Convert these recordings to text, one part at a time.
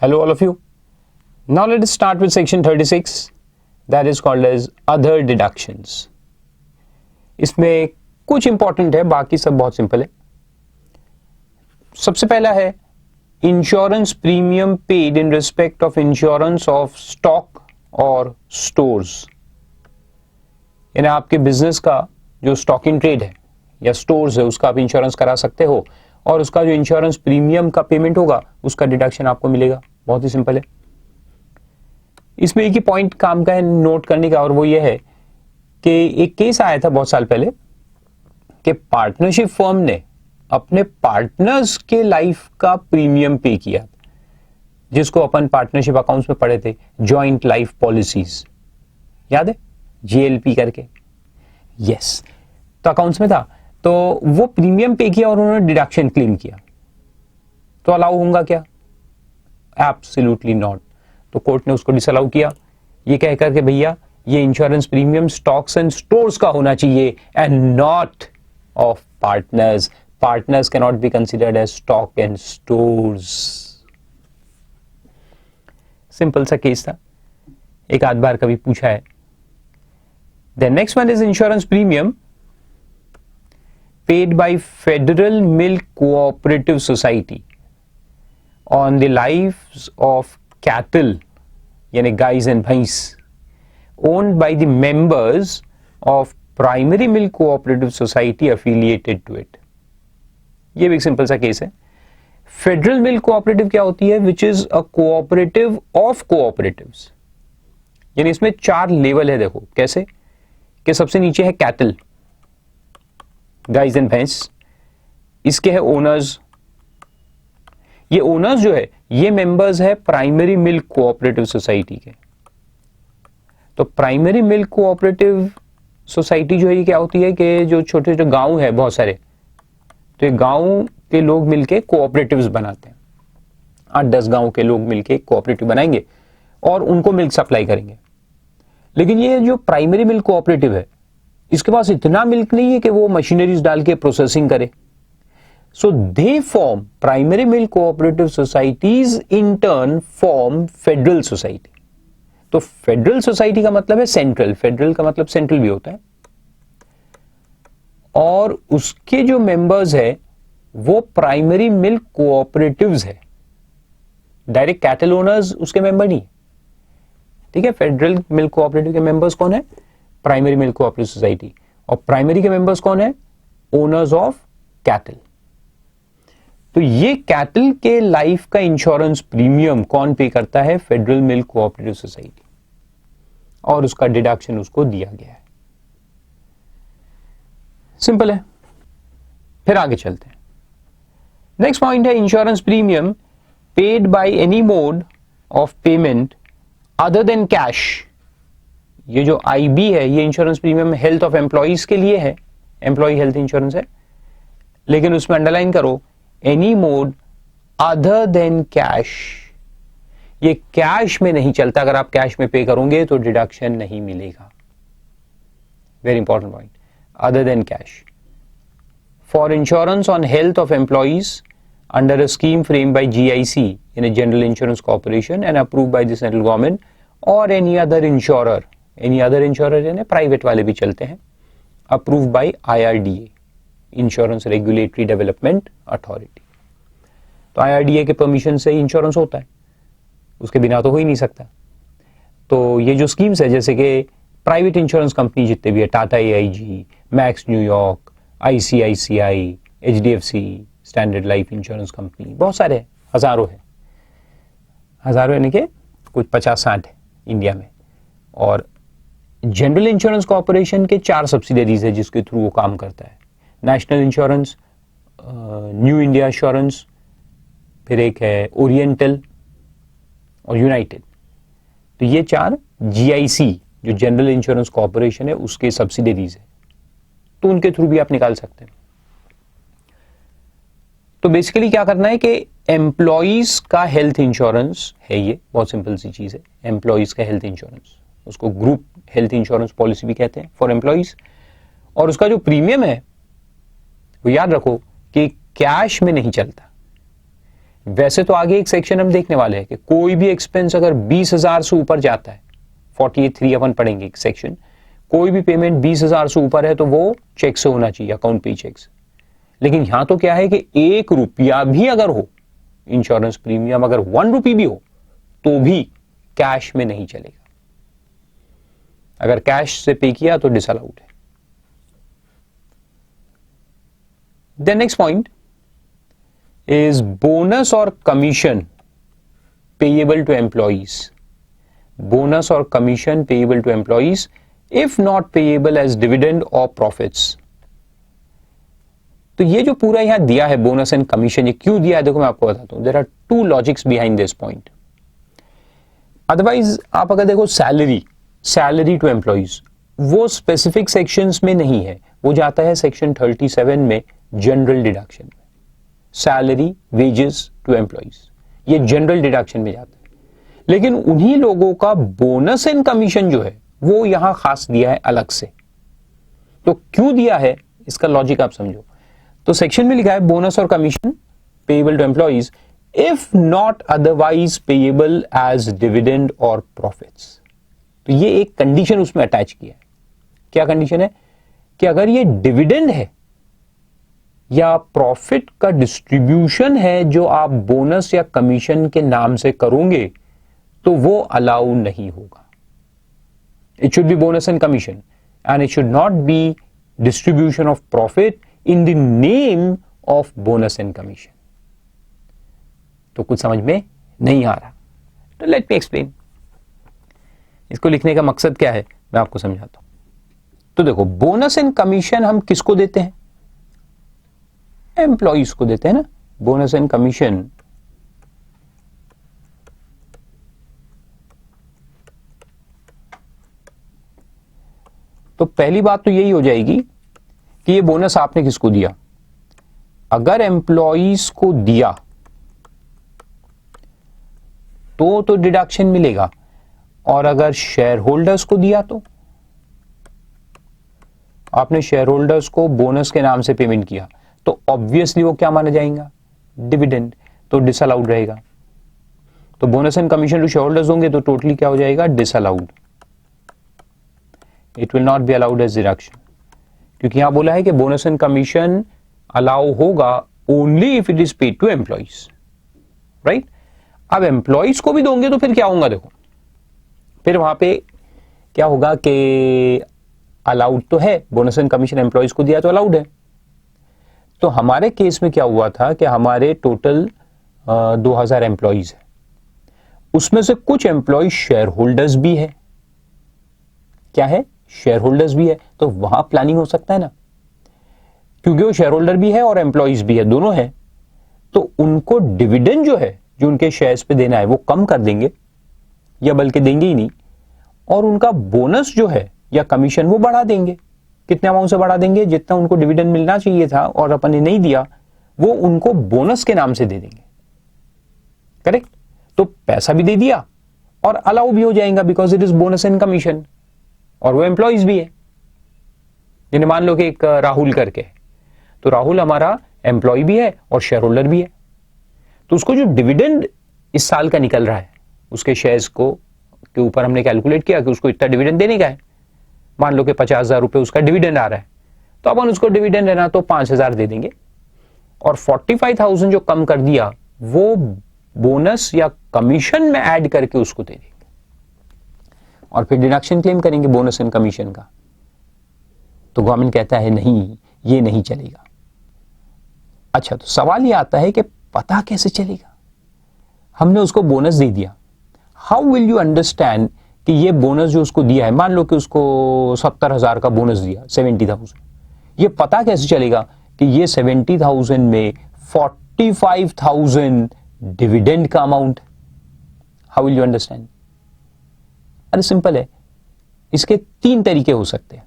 Hello all of you. Now let us start with section 36 that is called as other deductions. इसमें कुछ important है, बाकी सब बहुत सिंपल है. सबसे पहला है insurance premium paid in respect of insurance of stock और स्टोर्स. यानी आपके बिजनेस का जो स्टॉक इन ट्रेड है या स्टोर्स है उसका आप इंश्योरेंस करा सकते हो और उसका जो इंश्योरेंस प्रीमियम का पेमेंट होगा उसका डिडक्शन आपको मिलेगा. बहुत ही सिंपल है. इसमें एक ही पॉइंट काम का है नोट करने का, और वो ये है कि एक केस आया था बहुत साल पहले कि पार्टनरशिप फर्म ने अपने पार्टनर्स के लाइफ का प्रीमियम पे किया, जिसको अपन पार्टनरशिप अकाउंट्स में पढ़े थे, जॉइंट लाइफ पॉलिसीज. याद है? JLP करके. यस, तो अकाउंट्स में था. तो वो प्रीमियम पे किया और उन्होंने डिडक्शन क्लेम किया. तो अलाउ होगा क्या? Absolutely not. तो कोर्ट ने उसको डिसअलाउ किया, ये कहकर के भैया ये insurance premium stocks and stores का होना चाहिए and not of partners. Partners can not be considered as stock and stores. Simple सा केस था, एक आध बार कभी पूछा है. The next one is insurance premium paid by Federal Milk Cooperative Society on the lives of cattle, यानी guys and भैंस, owned by the members of Primary Milk Cooperative Society affiliated to it. ये भी एक simple सा case है. Federal milk cooperative क्या होती है? Which is a cooperative of cooperatives. यानी इसमें 4 लेवल है. देखो कैसे कि सबसे नीचे है कैटल, गाइस एंड भैंस. इसके है ओनर्स. ये ओनर्स जो है ये मेंबर्स है प्राइमरी मिल्क कोऑपरेटिव सोसाइटी के. तो प्राइमरी मिल्क कोऑपरेटिव सोसाइटी जो है ये क्या होती है कि जो छोटे छोटे गांव है बहुत सारे, तो ये गांव के लोग मिलके कोऑपरेटिव्स बनाते हैं. 8-10 गांव के लोग मिलके कोऑपरेटिव बनाएंगे और उनको मिल्क सप्लाई करेंगे. लेकिन ये जो प्राइमरी मिल्क कोऑपरेटिव है इसके पास इतना मिल्क नहीं है कि वो मशीनरीज डाल के प्रोसेसिंग करे. So they form primary milk cooperative societies, in turn form federal society. तो फेडरल सोसाइटी का मतलब है सेंट्रल. फेडरल का मतलब सेंट्रल भी होता है. और उसके जो मेंबर्स है वो प्राइमरी मिल्क कोऑपरेटिव्स है. डायरेक्ट कैटल ओनर्स उसके मेंबर नहीं. ठीक है, फेडरल मिल्क कोऑपरेटिव के मेंबर्स कौन है? Primary milk cooperative society. और प्राइमरी के मेंबर्स कौन है? Owners of cattle. तो ये कैटल के लाइफ का इंश्योरेंस प्रीमियम कौन पे करता है? Federal milk cooperative society. और उसका डिडक्शन उसको दिया गया है. सिंपल है. फिर आगे चलते हैं. नेक्स्ट पॉइंट है insurance premium paid by any mode of payment other than cash. ये जो IB है ये insurance premium health of employees के लिए है, एम्प्लॉय हेल्थ इंश्योरेंस है. लेकिन उसमें अंडरलाइन करो any mode other than cash. ये कैश में नहीं चलता. अगर आप कैश में पे करोगे तो डिडक्शन नहीं मिलेगा. Very important point. Other than cash for insurance on health of employees under a scheme frame by GIC यानी general insurance corporation and approve by the central government और any other insurer. Any other insurer यानी private वाले भी चलते हैं. Approve by IRDA insurance regulatory development authority. तो IRDA के permission से ही इंश्योरेंस होता है, उसके बिना तो हो ही नहीं सकता. तो ये जो स्कीम्स है जैसे कि प्राइवेट इंश्योरेंस कंपनी जितने भी है, Tata AIG, max New York, ICICI, HDFC, standard life insurance company, बहुत सारे हैं, हजारों है. हजारों यानी कि कुछ 50-60 है इंडिया में. और जनरल इंश्योरेंस कॉर्पोरेशन के 4 सब्सिडरीज है जिसके थ्रू वो काम करता है. National insurance, new India insurance, फिर एक है ओरिएंटल और यूनाइटेड. तो ये 4 GIC जो जनरल इंश्योरेंस कॉर्पोरेशन है उसके सब्सिडरीज है. तो उनके थ्रू भी आप निकाल सकते हैं. तो बेसिकली क्या करना है कि एम्प्लॉइज का हेल्थ इंश्योरेंस है. ये बहुत सिंपल सी चीज है. एम्प्लॉइज का हेल्थ इंश्योरेंस, उसको ग्रुप हेल्थ इंश्योरेंस पॉलिसी भी कहते हैं फॉर एम्प्लॉइज. और उसका जो प्रीमियम है वो याद रखो कि कैश में नहीं चलता. वैसे तो आगे एक सेक्शन हम देखने वाले हैं कि कोई भी एक्सपेंस अगर 20,000 से ऊपर जाता है, 48(3) अपन पढ़ेंगे एक सेक्शन, कोई भी पेमेंट 20,000 से ऊपर है तो वो चेक से होना चाहिए, अकाउंट पे चेक से। लेकिन यहां तो क्या है कि 1 रुपया भी अगर हो, इंश्योरेंस प्रीमियम अगर 1 रुपी भी हो तो भी कैश में नहीं चलेगा। अगर कैश से पे किया तो डिसअलाउड है। The next point is bonus और commission payable to employees. Bonus और commission payable to employees if not payable as dividend और प्रॉफिट्स। तो ये जो पूरा यहां दिया है बोनस एंड कमीशन, ये क्यों दिया है देखो मैं आपको बताता हूं। There are 2 logics behind this point. Otherwise आप अगर देखो सैलरी टू एम्प्लॉइज, वो स्पेसिफिक सेक्शंस में नहीं है, वो जाता है सेक्शन 37 में जनरल डिडक्शन में। सैलरी वेजेस टू एम्प्लॉइज ये जनरल डिडक्शन में जाता है। लेकिन उन्हीं लोगों का बोनस एंड कमीशन जो है वो यहां खास दिया है अलग से। तो क्यों दिया है इसका लॉजिक आप समझो। तो सेक्शन में लिखा है बोनस और commission payable to employees if not otherwise payable as dividend और प्रॉफिट्स। तो ये एक कंडीशन उसमें अटैच किया है। क्या कंडीशन है कि अगर ये डिविडेंड है या प्रॉफिट का डिस्ट्रीब्यूशन है जो आप बोनस या कमीशन के नाम से करोगे तो वो अलाउ नहीं होगा। It should be bonus and commission and it should not be distribution of profit in the name of bonus and commission. तो कुछ समझ में नहीं आ रहा तो लेट मी एक्सप्लेन। इसको लिखने का मकसद क्या है मैं आपको समझाता हूं। तो देखो बोनस एंड कमीशन हम किसको देते हैं? एम्प्लॉइज को देते हैं ना। बोनस एंड कमीशन तो पहली बात तो यही हो जाएगी कि ये बोनस आपने किसको दिया। अगर एम्प्लॉइज को दिया तो डिडक्शन मिलेगा, और अगर शेयर होल्डर्स को दिया तो आपने शेयर होल्डर्स को बोनस के नाम से पेमेंट किया तो ऑब्वियसली वो क्या माना जाएगा? डिविडेंड, तो डिसअलाउड रहेगा। तो bonus and commission to shareholders होंगे तो टोटली क्या हो जाएगा? Disallowed. It will not be allowed as deduction, क्योंकि यहां बोला है कि बोनस एंड कमीशन अलाउ होगा only if it is paid to employees, right. अब एम्प्लॉइज को भी दोगे तो फिर क्या होगा देखो, फिर वहां पे क्या होगा कि अलाउड तो है, बोनस एंड कमीशन एम्प्लॉइज को दिया तो अलाउड है। तो हमारे केस में क्या हुआ था कि हमारे टोटल 2000 एम्प्लॉइज है, उसमें से कुछ एम्प्लॉइज शेयर होल्डर्स भी है। क्या है? शेयर होल्डर्स भी है। तो वहां प्लानिंग हो सकता है ना, क्योंकि वो शेयर होल्डर भी है और एम्प्लॉइज भी है, दोनों है। तो उनको डिविडेंड जो है, जो उनके शेयर्स पे देना है, वो कम कर देंगे या बल्कि देंगे ही नहीं, और उनका बोनस जो है या कमीशन वो बढ़ा देंगे। कितने अमाउंट से बढ़ा देंगे? जितना उनको डिविडेंड मिलना चाहिए था और अपन ने नहीं दिया, वो उनको बोनस के नाम से दे देंगे। करेक्ट? तो पैसा भी दे दिया और अलाउ भी हो जाएगा because it is bonus and commission, और वो एम्प्लॉइज भी है। जिन्हें मान लो कि एक राहुल करके, तो राहुल हमारा एम्प्लॉय भी है और शेयर होल्डर भी है। तो उसको जो डिविडेंड इस साल का निकल रहा है, उसके शेयर्स को के ऊपर हमने कैलकुलेट किया कि उसको इतना डिविडेंड देने का है। मान लो कि 50,000 रुपए उसका डिविडेंड आ रहा है, तो अपन उसको डिविडेंड लेना तो 5,000 दे देंगे, और 45,000 जो कम कर दिया वो बोनस या कमीशन में ऐड करके उसको दे देंगे, और फिर डिडक्शन क्लेम करेंगे बोनस एंड कमीशन का। तो गवर्नमेंट कहता है नहीं, ये नहीं चलेगा। अच्छा, तो सवाल ये आता है कि पता कैसे चलेगा? हमने उसको बोनस दे दिया, हाउ विल यू अंडरस्टैंड कि ये बोनस जो उसको दिया है, मान लो कि उसको 70,000 का बोनस दिया, 70,000, ये पता कैसे चलेगा कि ये 70,000 में 45,000 डिविडेंड का amount? How will you understand? अरे सिंपल है, इसके 3 तरीके हो सकते हैं।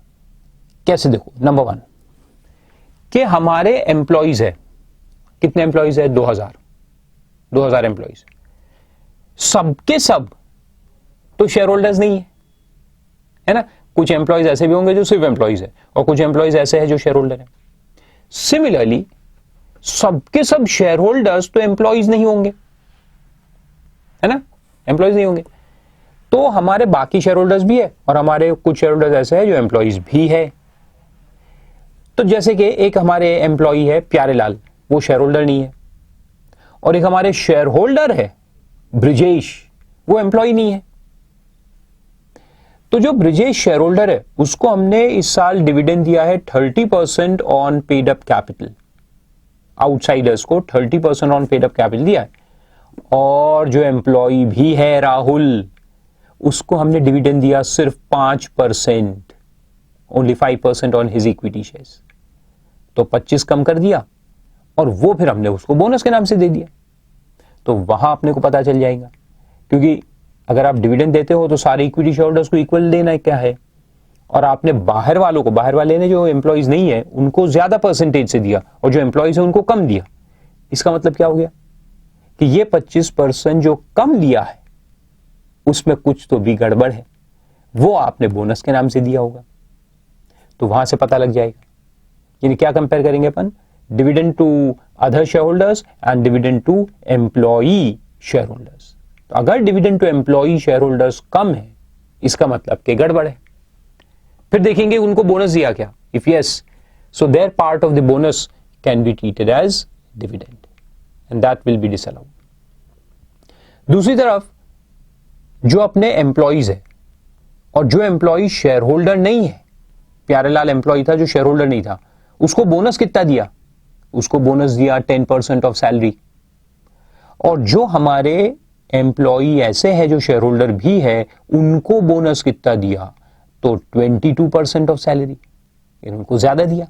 कैसे? देखो, नंबर 1 कि हमारे एम्प्लॉइज है, कितने एम्प्लॉइज है? 2000 एम्प्लॉइज, सबके सब तो शेयर होल्डर्स नहीं है ना। कुछ एम्प्लॉइज ऐसे भी होंगे जो सिर्फ एम्प्लॉइज है, और कुछ एम्प्लॉइज ऐसे हैं जो शेयर होल्डर है। सिमिलरली सबके सब शेयर होल्डर्स तो एम्प्लॉइज नहीं होंगे, है ना, एम्प्लॉइज नहीं होंगे, तो हमारे बाकी शेयर होल्डर्स भी है और हमारे कुछ शेयर होल्डर्स ऐसे हैं जो एम्प्लॉइज भी है। तो जैसे कि एक हमारे एम्प्लॉई है प्यारेलाल, वो शेयर होल्डर नहीं है, और एक हमारे शेयर होल्डर है ब्रिजेश, वो एम्प्लॉय नहीं है। तो जो ब्रिजेश शेयर होल्डर है उसको हमने इस साल डिविडेंड दिया है 30% on paid up capital, outsiders को 30% ऑन पेड अप कैपिटल दिया है, और जो एम्प्लॉय भी है राहुल, उसको हमने डिविडेंड दिया सिर्फ 5%, only 5% on his equity shares, तो 25 कम कर दिया और वो फिर हमने उसको बोनस के नाम से दे दिया। तो वहां अपने को पता चल जाएगा, क्योंकि अगर आप डिविडेंड देते हो तो सारे इक्विटी शेयर होल्डर्स को इक्वल देना क्या है, और आपने बाहर वालों को, बाहर वाले ने जो एम्प्लॉइज नहीं है उनको ज्यादा परसेंटेज से दिया और जो एम्प्लॉइज है उनको कम दिया। इसका मतलब क्या हो गया कि ये 25% जो कम दिया है उसमें कुछ तो भी गड़बड़ है, वो आपने बोनस के नाम से दिया होगा। तो वहां से पता लग जाएगा। यानी क्या कंपेयर करेंगे अपन, dividend to other share holders and dividend to employee share holders. तो अगर dividend to employee share holders कम है, इसका मतलब कि गड़बड़ है। फिर देखेंगे उनको बोनस दिया क्या, if yes so their part of the bonus can be treated as dividend and that will be disallowed. दूसरी तरफ जो अपने एम्प्लॉइज है और जो एम्प्लॉई शेयर होल्डर नहीं है, प्यारेलाल एम्प्लॉय था जो शेयर होल्डर नहीं था, उसको बोनस कितना दिया, उसको बोनस दिया 10% ऑफ सैलरी। और जो हमारे एम्प्लॉई ऐसे हैं जो शेयर होल्डर भी है, उनको बोनस कितना दिया, तो 22% ऑफ सैलरी, उनको ज्यादा दिया।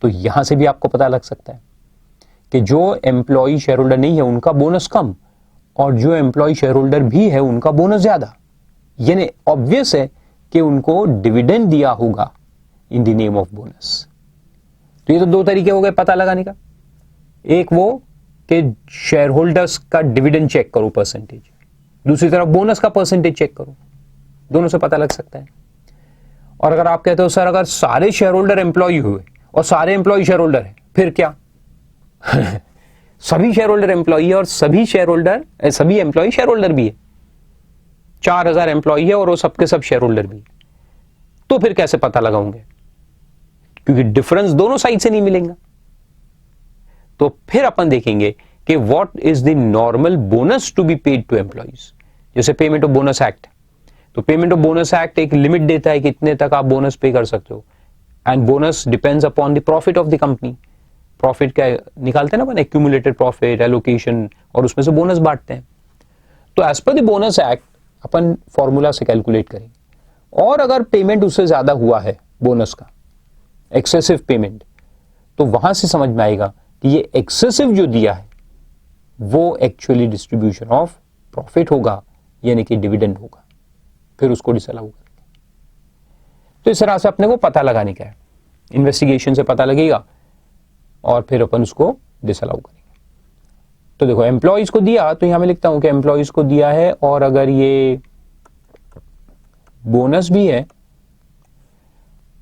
तो यहां से भी आपको पता लग सकता है कि जो एम्प्लॉई शेयर होल्डर नहीं है उनका बोनस कम, और जो एम्प्लॉय शेयर होल्डर भी है उनका बोनस ज्यादा। यानी ऑब्वियस है कि उनको डिविडेंड दिया होगा in the name of bonus. तो ये तो दो तरीके हो गए पता लगाने का, एक वो कि शेयर होल्डर्स का डिविडेंड चेक करो परसेंटेज, दूसरी तरफ बोनस का परसेंटेज चेक करो, दोनों से पता लग सकता है। और अगर आप कहते हो सर अगर सारे शेयर होल्डर एम्प्लॉय हुए और सारे एम्प्लॉय शेयर होल्डर है, फिर क्या सभी शेयर होल्डर एम्प्लॉय है और सभी शेयर होल्डर, सभी एम्प्लॉय शेयर होल्डर भी है, 4000 एम्प्लॉय है और वो सबके सब शेयर होल्डर भी है, तो फिर कैसे पता लगाओगे, क्योंकि डिफरेंस दोनों साइड से नहीं मिलेगा। तो फिर अपन देखेंगे कि what is the normal bonus to be paid to employees. जैसे पेमेंट ऑफ बोनस एक्ट, तो पेमेंट ऑफ बोनस एक्ट एक लिमिट देता है कि इतने तक आप बोनस पे कर सकते हो, and bonus depends upon the profit of the company. Profit क्या निकालते हैं ना अपन, एक्यूमुलेटेड प्रॉफिट, एलोकेशन, और उसमें से बोनस बांटते हैं। तो as per the bonus act अपन फॉर्मूला से कैलकुलेट करेंगे, और अगर पेमेंट उससे ज्यादा हुआ है बोनस का, एक्सेसिव पेमेंट, तो वहां से समझ में आएगा कि ये एक्सेसिव जो दिया है वो एक्चुअली डिस्ट्रीब्यूशन ऑफ प्रॉफिट होगा, यानी कि डिविडेंड होगा, फिर उसको डिसअलाउ करेंगे। तो इस तरह से अपने को पता लगाने का है, इन्वेस्टिगेशन से पता लगेगा और फिर अपन उसको डिसअलाउ करेंगे। तो देखो एम्प्लॉइज को दिया, तो यहां मैं लिखता हूं कि एम्प्लॉइज को दिया है, और अगर ये बोनस भी है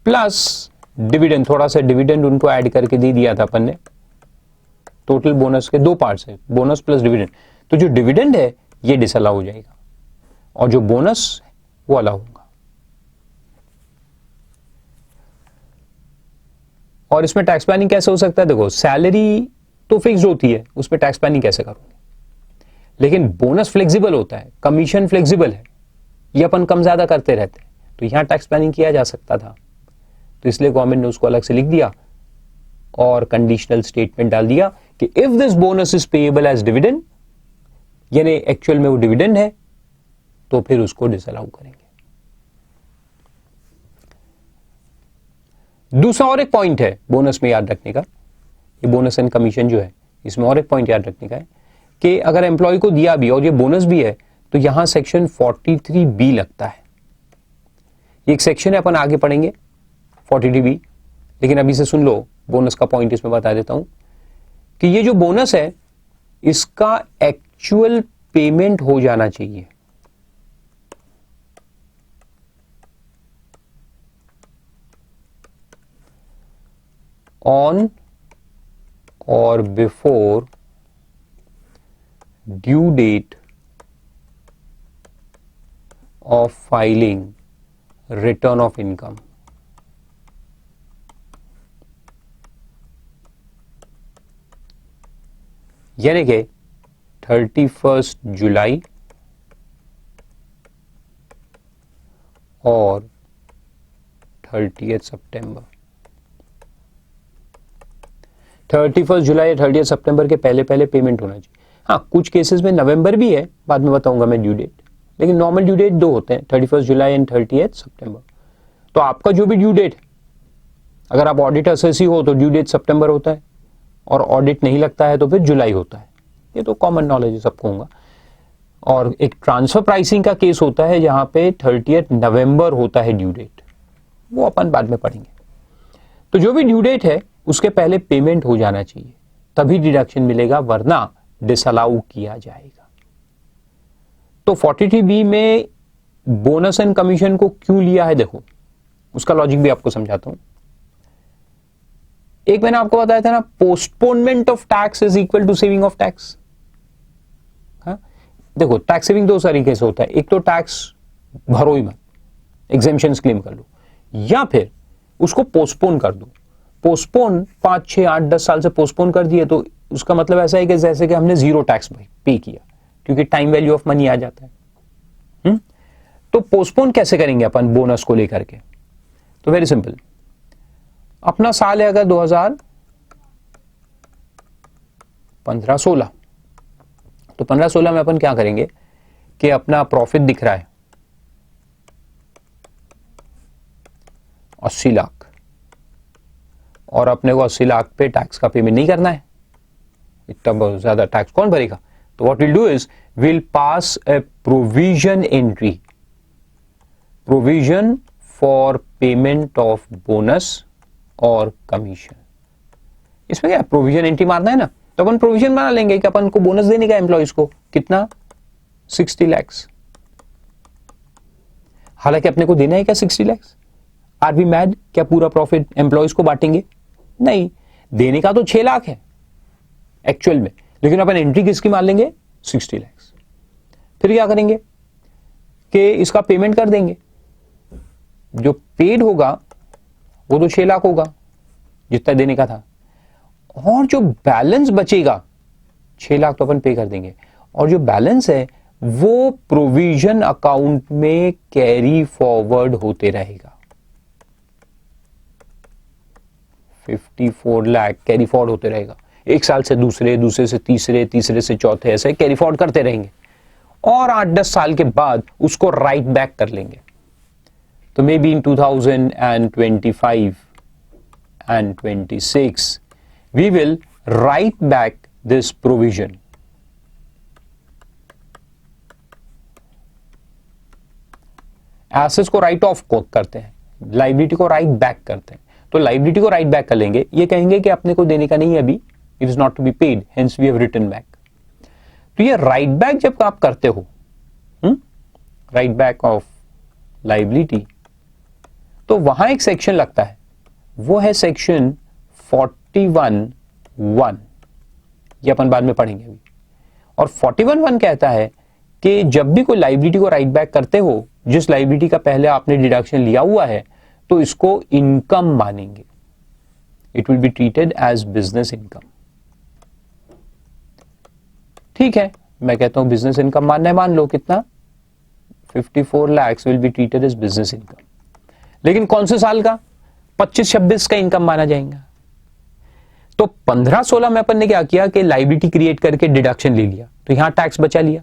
प्लस डिविडेंड, थोड़ा सा डिविडेंड उनको ऐड करके दे दिया था अपन ने, टोटल बोनस के दो पार्ट्स है, बोनस प्लस डिविडेंड, तो जो डिविडेंड है ये डिसअलाउ हो जाएगा और जो बोनस वो अलाउ होगा। और इसमें टैक्स प्लानिंग कैसे हो सकता है, देखो सैलरी तो फिक्स्ड होती है, उसमें टैक्स प्लानिंग कैसे करोगे, लेकिन बोनस फ्लेक्सिबल होता है, कमीशन फ्लेक्सिबल है, ये अपन कम ज्यादा करते रहते हैं, तो यहां टैक्स प्लानिंग किया जा सकता था, तो इसलिए गवर्नमेंट ने उसको अलग से लिख दिया और कंडीशनल स्टेटमेंट डाल दिया कि if this bonus is payable as dividend, यानी एक्चुअल में वो डिविडेंड है, तो फिर उसको डिसअलाउ करेंगे। दूसरा और एक पॉइंट है बोनस में याद रखने का, ये बोनस एंड कमीशन जो है इसमें और एक पॉइंट याद रखने का है कि अगर एम्प्लॉय को दिया भी और ये बोनस भी है, तो यहां सेक्शन 43B लगता है। ये एक सेक्शन है, अपन आगे पढ़ेंगे 43B, लेकिन अभी से सुन लो, बोनस का पॉइंट इसमें बता देता हूं कि ये जो बोनस है इसका एक्चुअल पेमेंट हो जाना चाहिए on or before due date of filing return of income. यानी कि 31 जुलाई और 30 सितंबर। 31 जुलाई या 30 सितंबर के पहले पहले पेमेंट होना चाहिए। हाँ, कुछ केसेस में नवंबर भी है, बाद में बताऊंगा मैं ड्यू डेट, लेकिन नॉर्मल ड्यू डेट दो होते हैं, 31 जुलाई एंड 30 सितंबर। तो आपका जो भी ड्यू डेट, अगर आप ऑडिट असेसी हो तो ड्यू डेट सितंबर होता है, और ऑडिट नहीं लगता है तो फिर जुलाई होता है। ये तो कॉमन नॉलेज है, सबको होगा। और एक ट्रांसफर प्राइसिंग का केस होता है जहां पे 30 नवंबर होता है ड्यू डेट, वो अपन बाद में पढ़ेंगे। तो जो भी ड्यू डेट है उसके पहले पेमेंट हो जाना चाहिए, तभी डिडक्शन मिलेगा, वरना डिसअलाउ किया जाएगा। तो 43B में बोनस एंड कमीशन को क्यों लिया है, देखो उसका लॉजिक भी आपको समझाता हूं। एक मैंने आपको बताया था ना, postponement of tax is equal to saving of tax. हाँ, देखो टैक्स सेविंग दो तरीके से होता है, एक तो टैक्स भरो ही मत, एग्जेम्पशन क्लेम कर लो, या फिर उसको पोस्टपोन कर दो। पोस्टपोन 5, 6, 8, 10 साल से पोस्टपोन कर दिए तो उसका मतलब ऐसा है कि जैसे कि हमने जीरो टैक्स पे किया, क्योंकि टाइम वैल्यू ऑफ मनी आ जाता है। तो पोस्टपोन कैसे करेंगे अपन बोनस को लेकर के, तो वेरी सिंपल। अपना साल है अगर 2015-16, तो 15-16 में अपन क्या करेंगे कि अपना प्रॉफिट दिख रहा है 80 लाख, और अपने को 80 लाख पे टैक्स का पेमेंट नहीं करना है, इतना बहुत ज्यादा टैक्स कौन भरेगा। तो what will do is will pass A provision entry, provision for payment of bonus और कमीशन। इसमें क्या प्रोविजन एंट्री मारना है ना, तो अपन प्रोविजन बना लेंगे कि अपन को बोनस देने का एम्प्लॉइज को कितना, 60 लाख। हालांकि अपने को देना है क्या 60 लाख? Are we mad? क्या पूरा प्रॉफिट एम्प्लॉइज को बांटेंगे? नहीं, देने का तो 6 लाख है एक्चुअल में, लेकिन अपन एंट्री किसकी मार लेंगे, 60 लाख। फिर क्या करेंगे कि इसका पेमेंट कर देंगे, जो पेड होगा वो तो 6 लाख होगा जितना देने का था, और जो बैलेंस बचेगा 6 लाख तो अपन पे कर देंगे, और जो बैलेंस है वो प्रोविजन अकाउंट में कैरी फॉरवर्ड होते रहेगा। 54 लाख कैरी फॉरवर्ड होते रहेगा, एक साल से दूसरे, दूसरे से तीसरे, तीसरे से चौथे, ऐसे कैरी फॉरवर्ड करते रहेंगे, और 8-10 साल के बाद उसको राइट बैक कर लेंगे। तो may be in 2025 and 26 we will write back this provision. Assets को राइट ऑफ करते हैं, लाइबिलिटी को राइट बैक करते हैं। तो लाइबिलिटी को राइट बैक कर लेंगे, ये कहेंगे कि अपने को देने का नहीं है अभी, it is not to be paid, hence we have return back. तो ये राइट बैक जब आप करते हो, राइट बैक ऑफ लाइबिलिटी, तो वहां एक सेक्शन लगता है, वो है सेक्शन 41(1), ये अपन बाद में पढ़ेंगे अभी। और 41(1) कहता है कि जब भी कोई लाइबिलिटी को राइट बैक करते हो, जिस लाइबिलिटी का पहले आपने डिडक्शन लिया हुआ है, तो इसको इनकम मानेंगे, it will be treated as business income. ठीक है, मैं कहता हूं बिजनेस इनकम मानना है, मान लो कितना, 54 lakh will be treated as business income. लेकिन कौन से साल का, 25-26 का इनकम माना जाएगा। तो 15-16 में अपन ने क्या किया कि लाइबिलिटी क्रिएट करके डिडक्शन ले लिया, तो यहां टैक्स बचा लिया,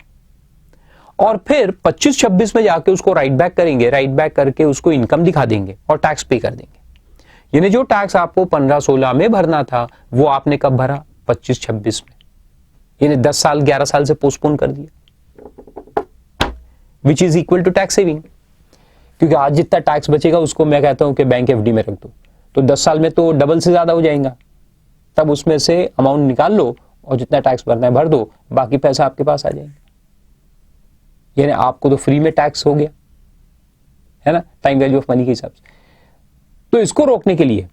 और फिर 25-26 में जाके उसको राइट बैक करेंगे, राइट बैक करके उसको इनकम दिखा देंगे और टैक्स पे कर देंगे। यानी जो टैक्स आपको 15-16 में भरना था वो आपने कब भरा, 25-26 में, यानी 10 साल 11 साल से पोस्टपोन कर दिया, which is equal to tax saving. क्योंकि आज जितना टैक्स बचेगा उसको मैं कहता हूं कि बैंक एफडी में रख दो, तो 10 साल में तो डबल से ज्यादा हो जाएगा, तब उसमें से अमाउंट निकाल लो और जितना टैक्स भरना है भर दो, बाकी पैसा आपके पास आ जाएगा। यानी आपको तो फ्री में टैक्स हो गया, है ना, टाइम वैल्यू ऑफ मनी के हिसाब से। तो इसको रोकने के लिए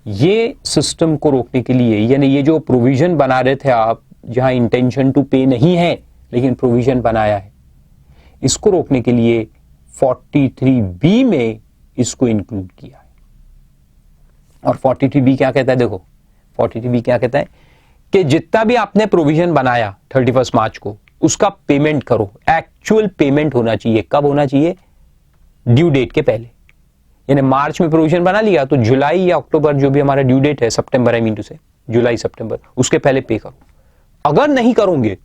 ये सिस्टम को रोकने के लिए, यानी ये जो प्रोविजन बना रहे थे आप, जहां इंटेंशन टू पे नहीं है लेकिन प्रोविजन बनाया है, इसको रोकने के लिए 43B में इसको इंक्लूड किया है। और 43B क्या कहता है, देखो 43B क्या कहता है कि जितना भी आपने प्रोविजन बनाया 31 मार्च को, उसका पेमेंट करो। एक्चुअल पेमेंट होना चाहिए, कब होना चाहिए, ड्यू डेट के पहले। यानी मार्च में प्रोविजन बना लिया तो जुलाई या अक्टूबर जो भी हमारा ड्यू डेट है, सितंबर, आई मीन टू से जुलाई सितंबर, उसके पहले पे करो। अगर नहीं करोगे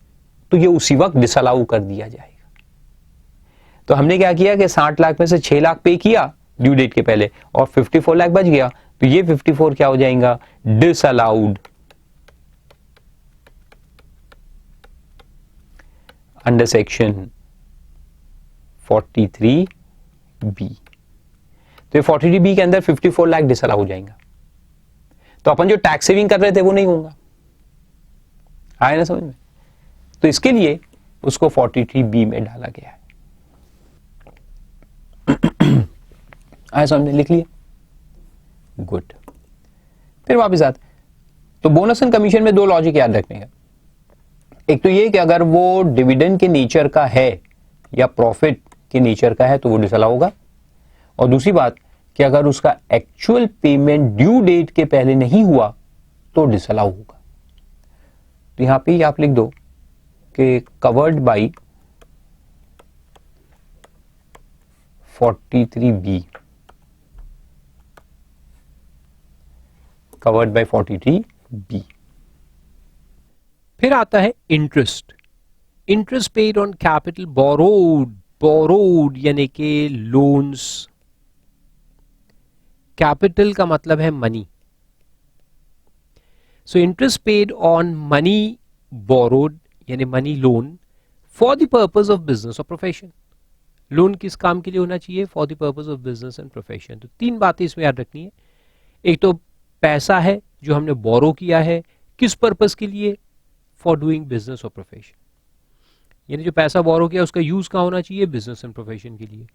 तो ये उसी वक्त डिसअलाउ कर दिया जाएगा। तो हमने क्या किया कि 60 लाख में से 6 लाख पे किया ड्यू डेट के पहले और 54 लाख बच गया, तो ये 54 क्या हो जाएगा, डिसअलाउड अंडर सेक्शन 43B। तो ये 43B के अंदर 54 लाख डिसअलाउ हो जाएगा। तो अपन जो टैक्स सेविंग कर रहे थे वो नहीं होगा, आया ना समझ में। तो इसके लिए उसको 43B में डाला गया है। आया समझ में, लिख लिए, गुड। फिर वापस आते, तो बोनस एंड कमीशन में दो लॉजिक याद रखने का। एक तो ये कि अगर वो डिविडेंड के नेचर का है या प्रॉफिट के नेचर का है तो वो डिसअलाउ होगा, और दूसरी बात कि अगर उसका एक्चुअल पेमेंट ड्यू डेट के पहले नहीं हुआ तो डिसअलाउ होगा। तो यहां पे आप लिख दो कि covered by 43B, covered by 43B। फिर आता है interest. Interest paid on capital borrowed, borrowed यानी कि लोन्स। कैपिटल का मतलब है money. So interest paid on money borrowed यानी money loan for the purpose of business और प्रोफेशन। लोन किस काम के लिए होना चाहिए, for the purpose of business and profession. तो तीन बातें इसमें याद रखनी है। एक तो पैसा है जो हमने बोरो किया है, किस पर्पस के लिए, फॉर डूइंग बिजनेस और प्रोफेशन। यानी जो पैसा बोरो किया उसका यूज कहां होना चाहिए, बिजनेस एंड प्रोफेशन के लिए।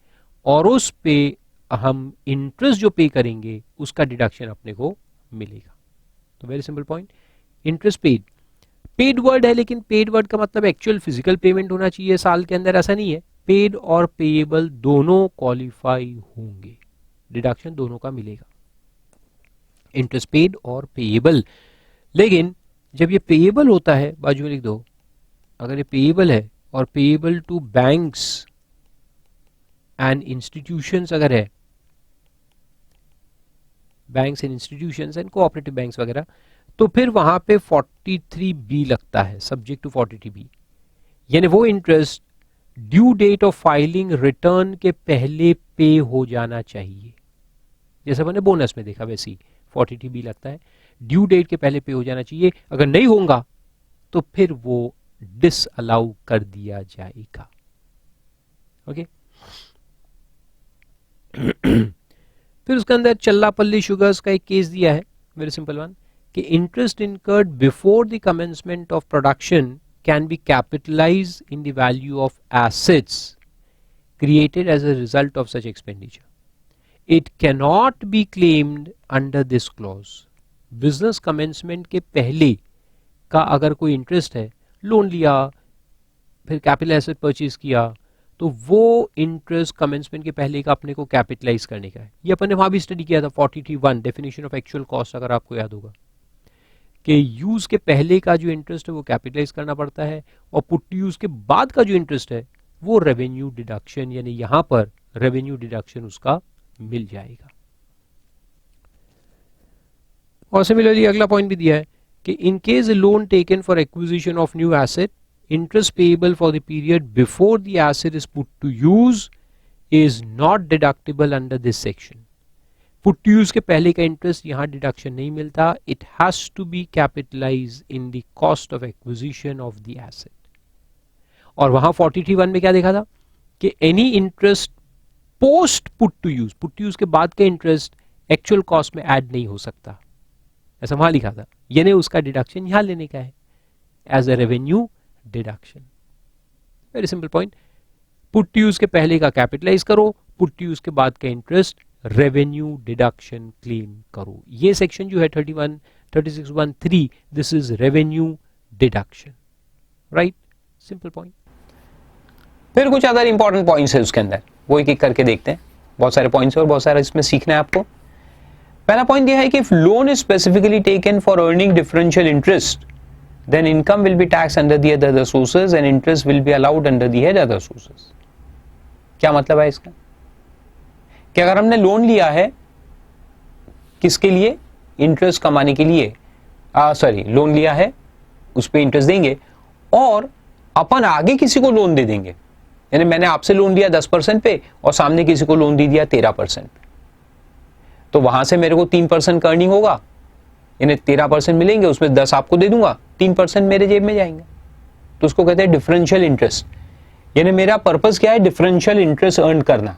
और उस पे हम इंटरेस्ट जो पे करेंगे उसका डिडक्शन अपने को मिलेगा। तो very simple point, interest paid. Paid word है लेकिन पेड वर्ड का मतलब एक्चुअल फिजिकल पेमेंट होना चाहिए साल के अंदर, ऐसा नहीं है। पेड और पेएबल दोनों क्वालिफाई होंगे, डिडक्शन दोनों का मिलेगा, इंटरेस्ट पेड और पेएबल। लेकिन जब ये पेएबल होता है, बाजू में लिख दो, अगर ये पेएबल है और payable to banks and institutions अगर है, banks and institutions and cooperative banks वगैरह, तो फिर वहां पे 43B लगता है, सब्जेक्ट टू 43B। यानी वो interest due date of filing return के पहले पे हो जाना चाहिए। जैसे मैंने बोनस में देखा वैसे ही 43B लगता है, ड्यू डेट के पहले पे हो जाना चाहिए। अगर नहीं होगा तो फिर वो डिसअलाउ कर दिया जाएगा। ओके फिर उसके अंदर चल्लापल्ली शुगर्स का एक केस दिया है, वेरी सिंपल वन, कि interest incurred before the commencement of production can be capitalized in the value of assets created as a result of such expenditure. It cannot be claimed under this clause. Business commencement के पहले का अगर कोई interest है, loan लिया, फिर capital asset purchase किया, तो वो इंटरेस्ट कमेंसमेंट के पहले का अपने को कैपिटलाइज करने का है। ये अपन ने वहां भी स्टडी किया था, 43(1) डेफिनेशन ऑफ एक्चुअल कॉस्ट, अगर आपको याद होगा कि यूज के पहले का जो इंटरेस्ट है वो कैपिटलाइज करना पड़ता है, और पुट टू यूज के बाद का जो इंटरेस्ट है वो रेवेन्यू डिडक्शन, यानी यहां पर रेवेन्यू डिडक्शन उसका मिल जाएगा। और सिमिलरली अगला पॉइंट भी दिया है कि in case a loan taken for acquisition of new asset, interest payable for the period before the asset is put to use is not deductible under this section. Put to use के पहले का interest यहां deduction नहीं मिलता, it has to be capitalise in the cost of acquisition of the asset. और वहां 43(1) में क्या देखा था कि any interest post put to use के बाद का इंटरेस्ट एक्चुअल कॉस्ट में ऐड नहीं हो सकता, ऐसा वहां लिखा था। यानी उसका डिडक्शन यहां लेने का है as a revenue deduction. Very simple point, put to use के पहले का कैपिटलाइज करो, पुट टू यूज के बाद का इंटरेस्ट रेवेन्यू डिडक्शन क्लेम करो। ये सेक्शन जो है 36(1)(3) this is revenue deduction, right? Simple point. फिर कुछ अदर इंपॉर्टेंट पॉइंट्स है उसके अंदर, वो एक एक करके देखते हैं। बहुत सारे पॉइंट्स और बहुत सारा इसमें सीखना है आपको। पहला पॉइंट यह है कि if loan is specifically taken for earning differential interest then income will be taxed under the other sources and interest will be allowed under the head other sources। क्या मतलब है इसका? कि अगर हमने लोन लिया है किसके लिए? इंटरेस्ट कमाने के लिए, लोन लिया है उस पे इंटरेस्ट देंगे और अपन आगे किसी को लोन दे देंगे। यानी मैंने आपसे लोन लिया 10% पे और सामने किसी को लोन दे दिया 13%, तो वहां से मेरे को 3% का अर्निंग होगा, यानी 13% मिलेंगे, उसमें 10 आपको दे दूंगा, 3% मेरे जेब में जाएंगे। तो उसको कहते हैं डिफरेंशियल इंटरेस्ट। यानी मेरा पर्पस क्या है? डिफरेंशियल इंटरेस्ट अर्न करना।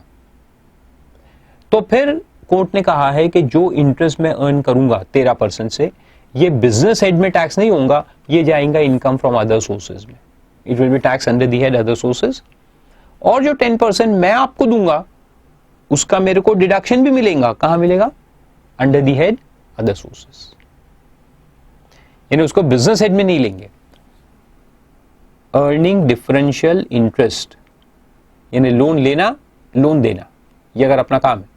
तो फिर कोर्ट ने कहा है कि जो इंटरेस्ट मैं अर्न करूंगा 13% से, ये बिजनेस हेड में टैक्स नहीं होगा, ये जाएगा इनकम फ्रॉम अदर सोर्सेज में। It will B tax under the head other sources. और जो 10% मैं आपको दूंगा उसका मेरे को डिडक्शन भी मिलेगा। कहां मिलेगा? Under the head other sources. यानी उसको बिजनेस हेड में नहीं लेंगे। अर्निंग डिफरेंशियल इंटरेस्ट यानी लोन लेना लोन देना, ये अगर अपना काम है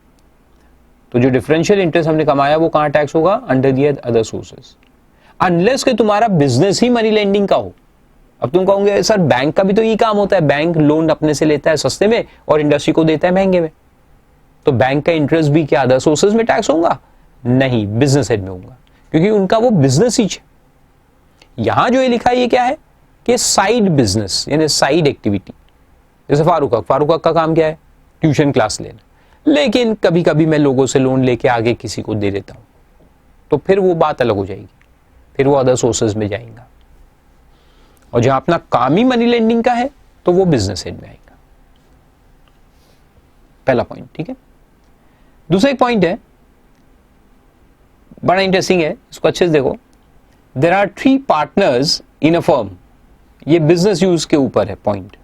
तो जो डिफरेंशियल इंटरेस्ट हमने कमाया वो कहां टैक्स होगा? Under the other sources. Unless कि तुम्हारा बिजनेस ही मनी लेंडिंग का हो। अब तुम कहोगे सर बैंक का भी तो ये काम होता है, बैंक लोन अपने से लेता है सस्ते में और इंडस्ट्री को देता है महंगे में, तो बैंक का इंटरेस्ट भी क्या अदर सोर्सेज में टैक्स होगा? नहीं, बिजनेस हेड में होगा, क्योंकि उनका वो बिजनेस ही है। यहां जो ये लिखा है ये क्या है कि साइड बिजनेस यानी साइड एक्टिविटी। जैसे फारूक का काम क्या है? ट्यूशन क्लास लेना, लेकिन कभी कभी मैं लोगों से लोन लेके आगे किसी को दे देता हूं, तो फिर वो बात अलग हो जाएगी, फिर वो अदर सोर्सेज में जाएगा। और जहां अपना काम ही मनी लेंडिंग का है तो वो बिजनेस हेड में आएगा। पहला पॉइंट, ठीक है। दूसरा एक पॉइंट है, बड़ा इंटरेस्टिंग है, इसको अच्छे से देखो। There are 3 partners in a firm. ये बिजनेस यूज के ऊपर है पॉइंट।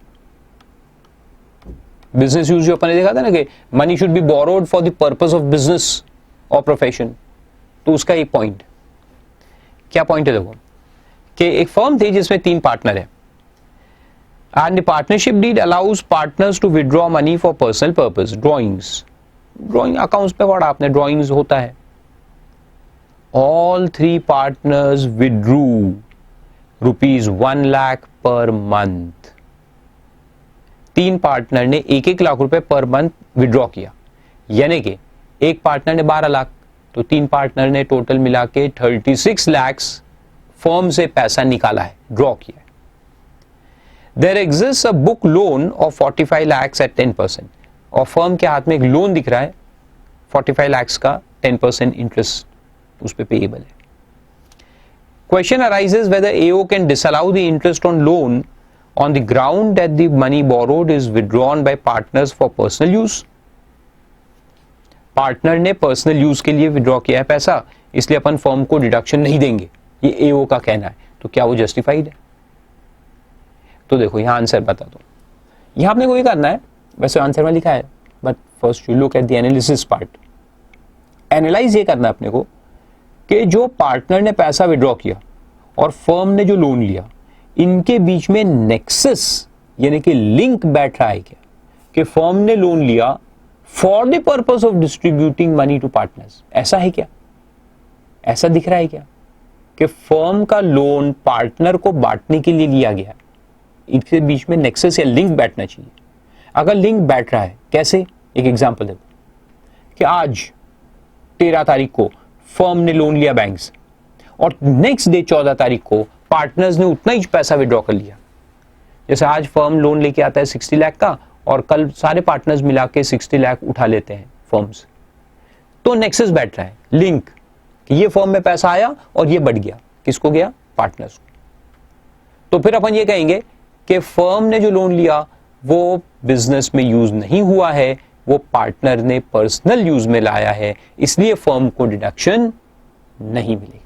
बिजनेस यूज जो अपन ने देखा था ना कि money should be borrowed for the purpose of business और प्रोफेशन, तो उसका एक पॉइंट। क्या पॉइंट है? देखो कि एक फर्म थी जिसमें 3 पार्टनर है and the partnership deed allows partners to withdraw money for personal purpose. Drawing accounts पे पढ़ा आपने, ड्रॉइंग्स होता है। All 3 partners withdrew rupees 1 lakh per month। 3 partner ने 1-1 लाख रुपए पर मंथ विड्रॉ किया, यानी कि एक पार्टनर ने 12 लाख, तो 3 पार्टनर ने टोटल मिला के 36 lakhs फर्म से पैसा निकाला है, ड्रॉ किया है। There exists a book loan of 45 lakhs at 10%। और फर्म के हाथ में एक लोन दिख रहा है 45 lakhs का, 10% इंटरेस्ट उस पे पेएबल है। Question arises whether AO can disallow the interest on loan on the ground that the money borrowed is withdrawn by partners for personal use। Partner ने पर्सनल यूज के लिए विड्रॉ किया है पैसा, इसलिए अपन फर्म को डिडक्शन नहीं देंगे, ये AO का कहना है। तो क्या वो जस्टिफाइड है? तो देखो यहां आंसर बता दो। यहां आपने को ये करना है, वैसे आंसर में लिखा है, but first you look at the analysis part. Analyse ये करना है अपने को कि जो पार्टनर ने पैसा विड्रॉ किया और फर्म ने जो लोन लिया, इनके बीच में नेक्सस यानी कि लिंक बैठ रहा है क्या? कि फर्म ने लोन लिया for the purpose of distributing money to partners, ऐसा है क्या? ऐसा दिख रहा है क्या कि फर्म का लोन पार्टनर को बांटने के लिए लिया गया? इनके बीच में नेक्सस या लिंक बैठना चाहिए। अगर लिंक बैठ रहा है, कैसे? एक एग्जांपल देखो कि आज 13 तारीख को फर्म ने लोन लिया बैंक से और नेक्स्ट डे 14 तारीख को पार्टनर्स ने उतना ही पैसा विड्रॉ कर लिया। जैसे आज फर्म लोन लेके आता है 60 लाख का और कल सारे पार्टनर्स मिला के 60 लाख उठा लेते हैं फर्म से, तो नेक्सस बैठ रहा है, लिंक, कि ये फर्म में पैसा आया और ये बढ़ गया, किसको गया? पार्टनर्स को। तो फिर अपन ये कहेंगे कि फर्म ने जो लोन लिया वो बिजनेस में यूज नहीं हुआ है, वो पार्टनर ने पर्सनल यूज में लाया है, इसलिए फर्म को डिडक्शन नहीं मिलेगी।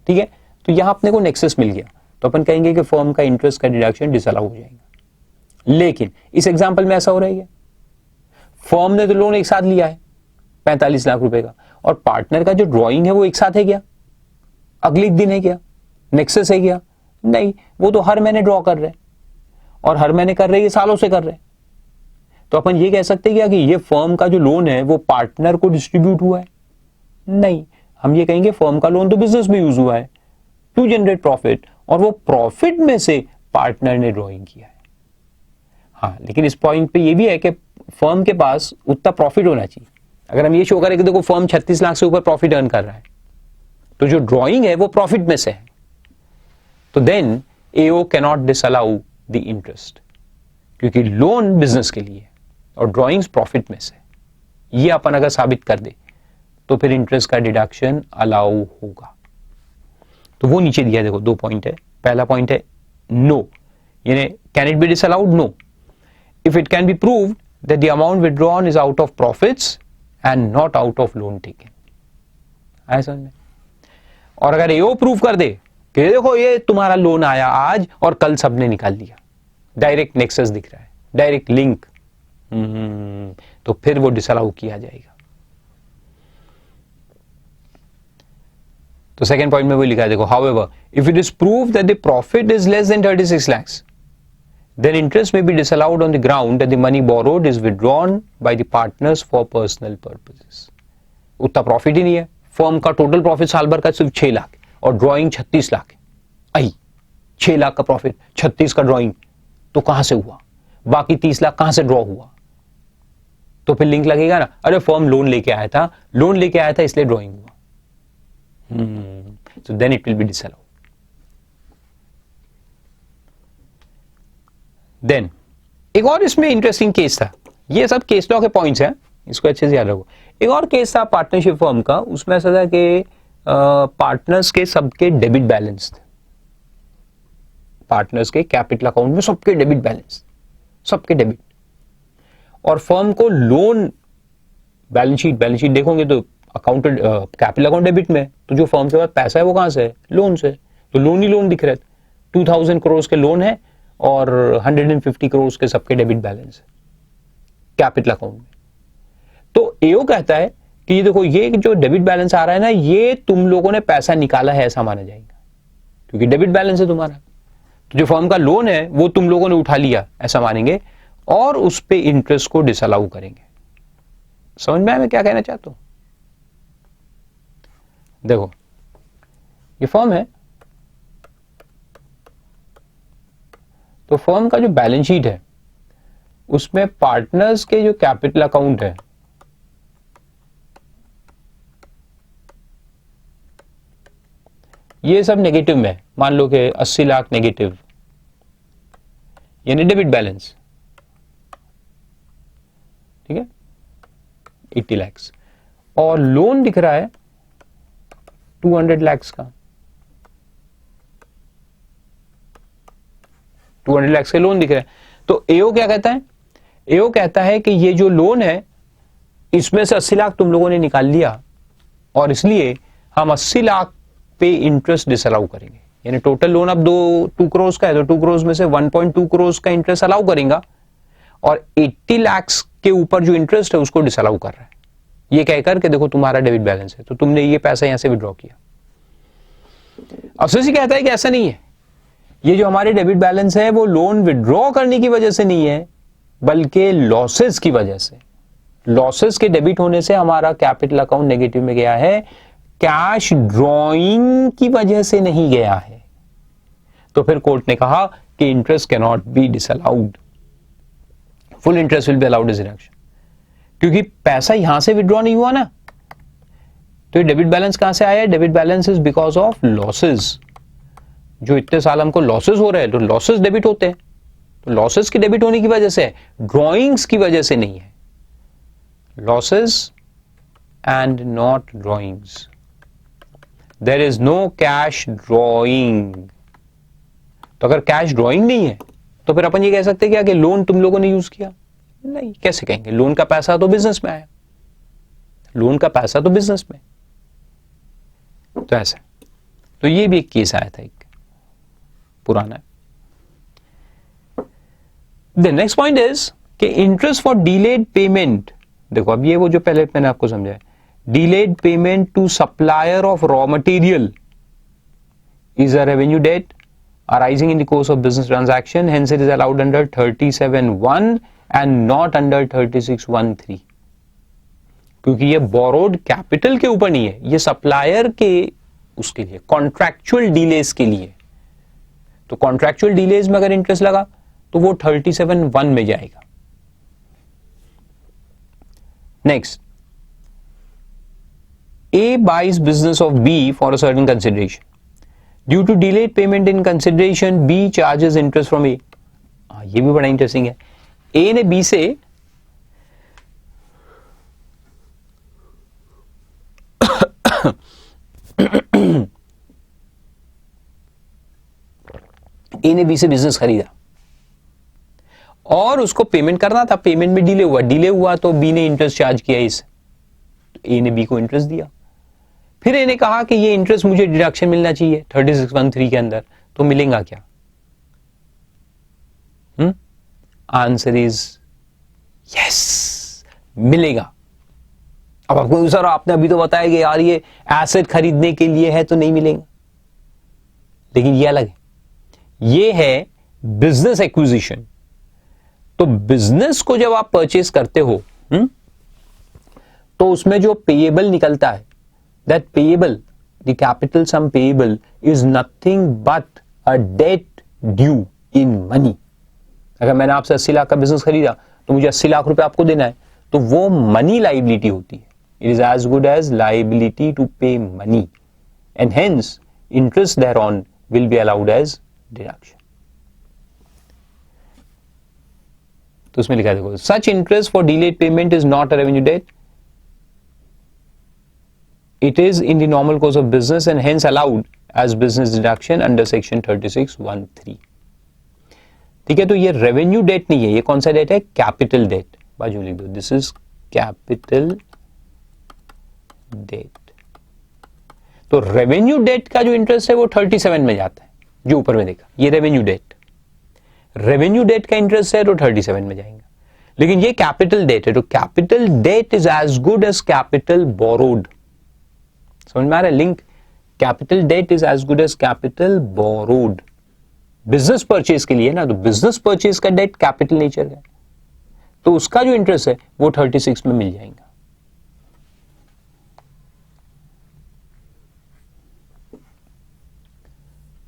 ठीक है, तो यहां अपने को नेक्सस मिल गया, तो अपन कहेंगे कि फर्म का इंटरेस्ट का डिडक्शन डिसअलाउ हो जाएगा। लेकिन इस एग्जांपल में ऐसा हो रहा है, फर्म ने तो लोन एक साथ लिया है 45 लाख रुपए का, और पार्टनर का जो ड्रॉइंग है वो एक साथ है क्या, अगले दिन है क्या, नेक्सस है क्या, नहीं, वो तो हर महीने ड्रॉ कर रहे हैं, और हर महीने कर रहे हैं, सालों से कर रहे हैं। तो अपन ये कह सकते हैं क्या कि ये फर्म का जो लोन है वो पार्टनर को डिस्ट्रीब्यूट हुआ है, नहीं, हम ये कहेंगे फर्म का लोन तो बिजनेस में यूज हुआ है टू जनरेट प्रॉफिट, और वो प्रॉफिट में से पार्टनर ने ड्रॉइंग किया है। हाँ, लेकिन इस पॉइंट पे ये भी है कि फर्म के पास उतना प्रॉफिट होना चाहिए। अगर हम ये शो करें कि देखो फर्म 36 लाख से ऊपर प्रॉफिट अर्न कर रहा है, तो जो ड्रॉइंग है वो प्रॉफिट में से है, तो then AO cannot disallow the interest, क्योंकि लोन बिजनेस के लिए और ड्रॉइंग्स प्रॉफिट में से, ये अपन अगर साबित कर दे तो फिर इंटरेस्ट का डिडक्शन अलाउ होगा। तो वो नीचे दिया, देखो 2 पॉइंट है। पहला पॉइंट है नो, यानी can it be disallowed, no, if it can be proved that the amount withdrawn is out of profits and not out of loan taken. आया समझ में? और अगर एओ प्रूव कर दे कि देखो ये तुम्हारा लोन आया आज और कल सबने निकाल लिया, डायरेक्ट नेक्सस दिख रहा है, डायरेक्ट लिंक, तो फिर वो डिसअलाउ किया जाएगा। तो सेकंड पॉइंट में वो लिखा है, देखो, however if it is prove that the profit is less than 36 lakhs, then interest may be disallowed on the ground that the money borrowed is withdrawn by the partners for personal purposes. उतना profit ही नहीं है, firm का total profit साल भर का सिर्फ 6 लाख और drawing 36 lakh है। आई 6 लाख का प्रॉफिट, 36 का ड्रॉइंग, तो कहां से हुआ, बाकी 30 लाख कहां से ड्रॉ हुआ? तो फिर लिंक लगेगा ना, अरे फर्म लोन लेके आया था, लोन लेके आया था इसलिए ड्रॉइंग हुआ, so then it will be disallowed. Then एक और इसमें इंटरेस्टिंग केस था, ये सब केस लॉ के पॉइंट्स हैं, इसको अच्छे से याद रखो। एक और केस था पार्टनरशिप फर्म का, उसमें ऐसा था कि पार्टनर्स के सबके डेबिट बैलेंस थे, पार्टनर्स के कैपिटल अकाउंट में सबके डेबिट बैलेंस, सबके डेबिट, और फर्म को लोन बैलेंस शीट देखोगे तो अकाउंट कैपिटल अकाउंट डेबिट में, तो जो फर्म के पास पैसा है वो कहां से है, लोन से, तो लोन ही लोन दिख रहे थे। 2000 करोड़ के लोन है और 150 करोड़ के सबके डेबिट बैलेंस है कैपिटल अकाउंट में। तो एओ कहता है कि ये देखो, ये जो डेबिट बैलेंस आ रहा है ना, ये तुम लोगों ने पैसा निकाला है ऐसा माना जाएगा, क्योंकि डेबिट बैलेंस है तुम्हारा। तो जो फर्म का लोन है वो तुम लोगों ने उठा लिया ऐसा मानेंगे, और उस पे इंटरेस्ट को डिसअलाउ करेंगे। समझ में आया मैं क्या कहना चाहता हूं? देखो, ये फर्म है, तो फर्म का जो बैलेंस शीट है उसमें पार्टनर्स के जो कैपिटल अकाउंट है ये सब नेगेटिव में, मान लो कि 80 लाख नेगेटिव, यानी डेबिट बैलेंस, ठीक है, 80 लाख, और लोन दिख रहा है 200 लाख का, 200 लाख के लोन दिख रहे हैं। तो एओ क्या कहता है, एओ कहता है कि ये जो लोन है इसमें से 80 लाख तुम लोगों ने निकाल लिया, और इसलिए हम 80 लाख पे इंटरेस्ट डिसअलाउ करेंगे, यानी टोटल लोन अब 2 करोड़ का है, तो 2 करोड़ में से 1.2 करोड़ का इंटरेस्ट अलाउ करेगा, और 80 लाख के ऊपर जो इंटरेस्ट है उसको डिसअलाउ कर रहा है, ये कहकर कि देखो तुम्हारा डेबिट बैलेंस है तो तुमने ये पैसा यहां से विड्रॉ किया। अफसोसी कहता है कि ऐसा नहीं है, ये जो हमारे डेबिट बैलेंस है वो लोन विड्रॉ करने की वजह से नहीं है, बल्कि लॉसेस की वजह से, लॉसेस के डेबिट होने से हमारा कैपिटल अकाउंट नेगेटिव में गया है, कैश ड्रॉइंग की वजह से नहीं गया है। तो फिर कोर्ट ने कहा कि interest can not be disallowed, full interest will be allowed as deduction, क्योंकि पैसा यहां से विड्रॉ नहीं हुआ ना। तो ये डेबिट बैलेंस कहां से आया है, debit balance is because of losses, जो इतने साल हमको लॉसेस हो रहे हैं, तो लॉसेस डेबिट होते हैं, तो लॉसेस की डेबिट होने की वजह से, ड्रॉइंग्स की वजह से नहीं है, losses and not drawings, there is no cash drawing. तो अगर कैश ड्रॉइंग नहीं है तो फिर अपन ये कह सकते हैं क्या कि लोन तुम लोगों ने यूज किया? नहीं, कैसे कहेंगे, लोन का पैसा तो बिजनेस में आया, लोन का पैसा तो बिजनेस में, तो ऐसा। तो ये भी एक केस आया था, एक पुराना। द नेक्स्ट पॉइंट इज कि इंटरेस्ट फॉर डिलेड पेमेंट, देखो अब ये वो जो पहले मैंने आपको समझाया, delayed payment to supplier of raw material is a revenue debt arising in the course of business transaction, hence it is allowed under 37(1) and not under 36(1)(3), क्योंकि ये borrowed capital के ऊपर नहीं है, ये सप्लायर के उसके लिए कॉन्ट्रैक्चुअल डिलेज के लिए। तो कॉन्ट्रैक्चुअल डिलेज में अगर इंटरेस्ट लगा तो वो 37(1) में जाएगा। Next, A buys business of B for a certain consideration. Due to delayed payment in consideration, B charges interest from A. ये भी बड़ा इंटरेस्टिंग है। A ने B से A ने B से बिजनेस खरीदा और उसको पेमेंट करना था, पेमेंट में डिले हुआ तो B ने इंटरेस्ट चार्ज किया इस, A ने B को इंटरेस्ट दिया। फिर इन्हें कहा कि ये इंटरेस्ट मुझे डिडक्शन मिलना चाहिए 36(1)(3) के अंदर, तो मिलेगा क्या? आंसर इज यस, मिलेगा। अब आपको सर आपने अभी तो बताया कि यार ये एसेट खरीदने के लिए है तो नहीं मिलेगा, लेकिन ये अलग है, ये है बिजनेस एक्विजिशन। तो बिजनेस को जब आप परचेस करते हो तो उसमें जो पेएबल निकलता है, that payable, the capital sum payable is nothing but a debt due in money. अगर मैंने आपसे 80 लाख का बिजनेस खरीदा तो मुझे 80 लाख रुपए आपको देना है, तो वो मनी लाइबिलिटी होती है। It is as good as liability to pay money and hence interest thereon will be allowed as deduction. तो उसमें लिखा है देखो, such interest for delayed payment is not a revenue debt. It is in the normal course of business and hence allowed as business deduction under section 36(1)(3). ठीक है, तो ये revenue date नहीं है, ये कौन सा डेट है? Capital debt. बाजू लिख दो, दिस इज कैपिटल डेट। तो रेवेन्यू डेट का जो इंटरेस्ट है वो 37 में जाता है, जो ऊपर में देखा, ये रेवेन्यू डेट, रेवेन्यू डेट का इंटरेस्ट है तो 37 में जाएंगे। लेकिन ये कैपिटल डेट है, तो capital debt is as good as capital borrowed. समझ में आ रहा है link? Capital debt is as good as capital borrowed. Business purchase के लिए ना, तो बिजनेस परचेज का डेट कैपिटल नेचर है, तो उसका जो इंटरेस्ट है वो 36 में मिल जाएगा।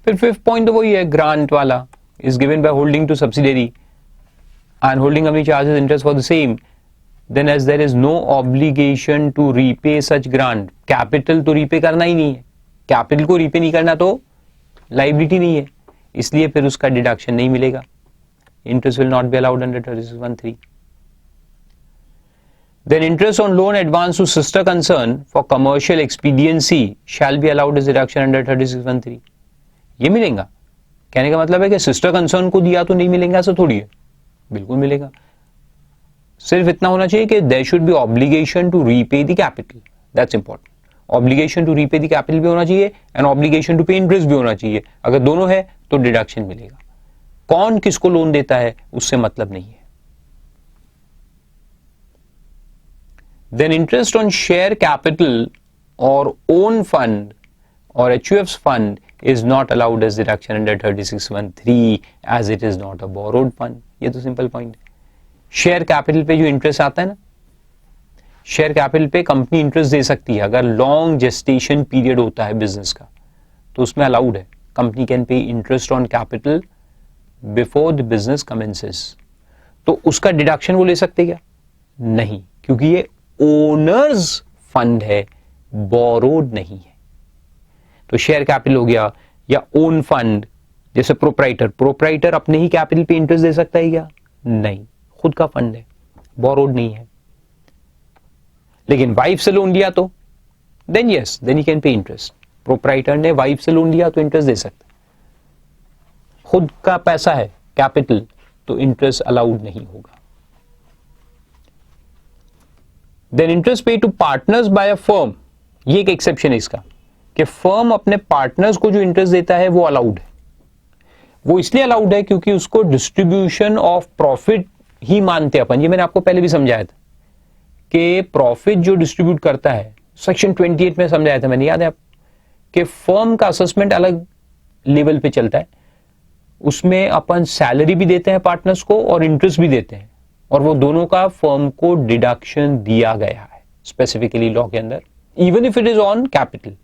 फिर फिफ्थ पॉइंट तो वही है, ग्रांट वाला, is given by holding to subsidiary and holding company charges interest for the same, then as there is no obligation to repay such grant, capital तो रीपे करना ही नहीं है, कैपिटल को रीपे नहीं करना तो लाइबिलिटी नहीं है, इसलिए फिर उसका डिडक्शन नहीं मिलेगा। Interest will not be allowed under 36(1)(3). Then interest on loan advance to sister concern for commercial expediency shall be allowed as deduction under 36(1)(3). ये मिलेगा। कहने का मतलब है कि सिस्टर कंसर्न को दिया तो नहीं मिलेगा, ऐसा थोड़ी है, बिल्कुल मिलेगा। सिर्फ इतना होना चाहिए कि there should be obligation to repay the capital, that's important. Obligation to repay the capital भी होना चाहिए and obligation to pay interest भी होना चाहिए। अगर दोनों है तो डिडक्शन मिलेगा। कौन किसको लोन देता है उससे मतलब नहीं है। Then interest on share capital और ओन फंड और HUF's fund is not allowed as deduction under 36(1)(3) as it is not a borrowed fund. ये तो सिंपल पॉइंट है। शेयर कैपिटल पे जो इंटरेस्ट आता है ना, शेयर कैपिटल पे कंपनी इंटरेस्ट दे सकती है अगर लॉन्ग जेस्टेशन पीरियड होता है बिजनेस का, तो उसमें अलाउड है। Company can pay interest on capital before the business commences, तो उसका डिडक्शन वो ले सकते क्या? नहीं, क्योंकि ये ओनर्स फंड है, बोरोड नहीं है। तो शेयर कैपिटल हो गया या ओन फंड, जैसे प्रोप्राइटर अपने ही कैपिटल पे इंटरेस्ट दे सकता है क्या? नहीं, खुद का फंड है, बोरोड नहीं है। लेकिन वाइफ से लोन लिया तो then yes, then he can pay interest. Proprietor ने वाइफ से लोन लिया तो इंटरेस्ट दे सकता है। खुद का पैसा है कैपिटल, तो इंटरेस्ट अलाउड नहीं होगा। Then interest pay to partners by a firm, ये एक एक्सेप्शन है इसका, कि फर्म अपने पार्टनर्स को जो इंटरेस्ट देता है वो अलाउड है। वो इसलिए अलाउड है क्योंकि उसको डिस्ट्रीब्यूशन ऑफ प्रॉफिट ही मानते अपन, ये मैंने आपको पहले भी समझाया था कि प्रॉफिट जो डिस्ट्रीब्यूट करता है, सेक्शन 28 में समझाया था मैंने, याद है आप, कि फर्म का असेसमेंट अलग लेवल पे चलता है, उसमें अपन सैलरी भी देते हैं पार्टनर्स को और इंटरेस्ट भी देते हैं, और वो दोनों का फर्म को डिडक्शन दिया गया है स्पेसिफिकली लॉ के अंदर, even if it is on capital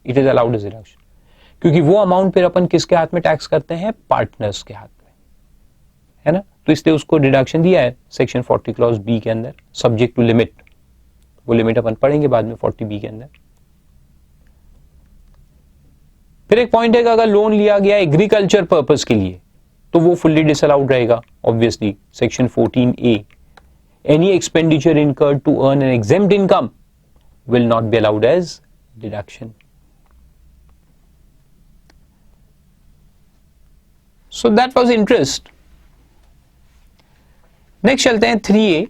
it is allowed as deduction, क्योंकि वो अमाउंट फिर अपन किसके हाथ में टैक्स करते हैं, पार्टनर्स के हाथ में, है ना। तो इसलिए उसको डिडक्शन दिया है सेक्शन 40 क्लॉज बी के अंदर, सब्जेक्ट टू लिमिट, वो लिमिट अपन पढ़ेंगे बाद में 40 बी के अंदर। फिर एक पॉइंट है कि अगर लोन लिया गया एग्रीकल्चर पर्पस के लिए तो वो फुल्ली डिसअलाउड रहेगा obviously, section 14A, any expenditure incurred to earn an exempt income will not be allowed as deduction. So that was interest. Next चलते हैं 3A,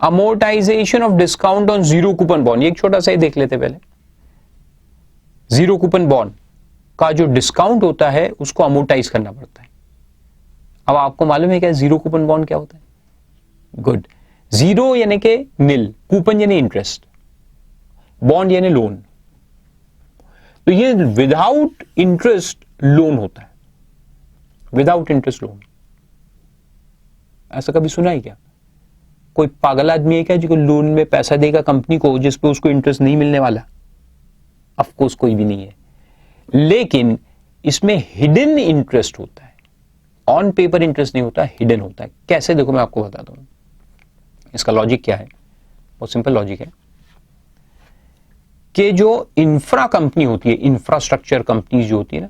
amortisation of discount on zero coupon bond. ये एक छोटा सा ही देख लेते पहले। जीरो कूपन बॉन्ड का जो डिस्काउंट होता है उसको अमोर्टाइज करना पड़ता है। अब आपको मालूम है क्या जीरो कूपन बॉन्ड क्या होता है? गुड। जीरो यानी कि नील, कूपन यानी इंटरेस्ट, बॉन्ड यानी लोन। तो ये विदाउट इंटरेस्ट लोन होता है, विदाउट इंटरेस्ट लोन। ऐसा कभी सुना है क्या? कोई पागल आदमी है क्या जो लोन में पैसा देगा कंपनी को जिसपे उसको इंटरेस्ट नहीं मिलने वाला? ऑफ कोर्स कोई भी नहीं है, लेकिन इसमें हिडन इंटरेस्ट होता है, ऑन पेपर इंटरेस्ट नहीं होता, हिडन होता है। कैसे? देखो मैं आपको बताता हूं इसका लॉजिक क्या है। बहुत सिंपल लॉजिक है कि जो इंफ्रा कंपनी होती है, इंफ्रास्ट्रक्चर कंपनीज जो होती है ना,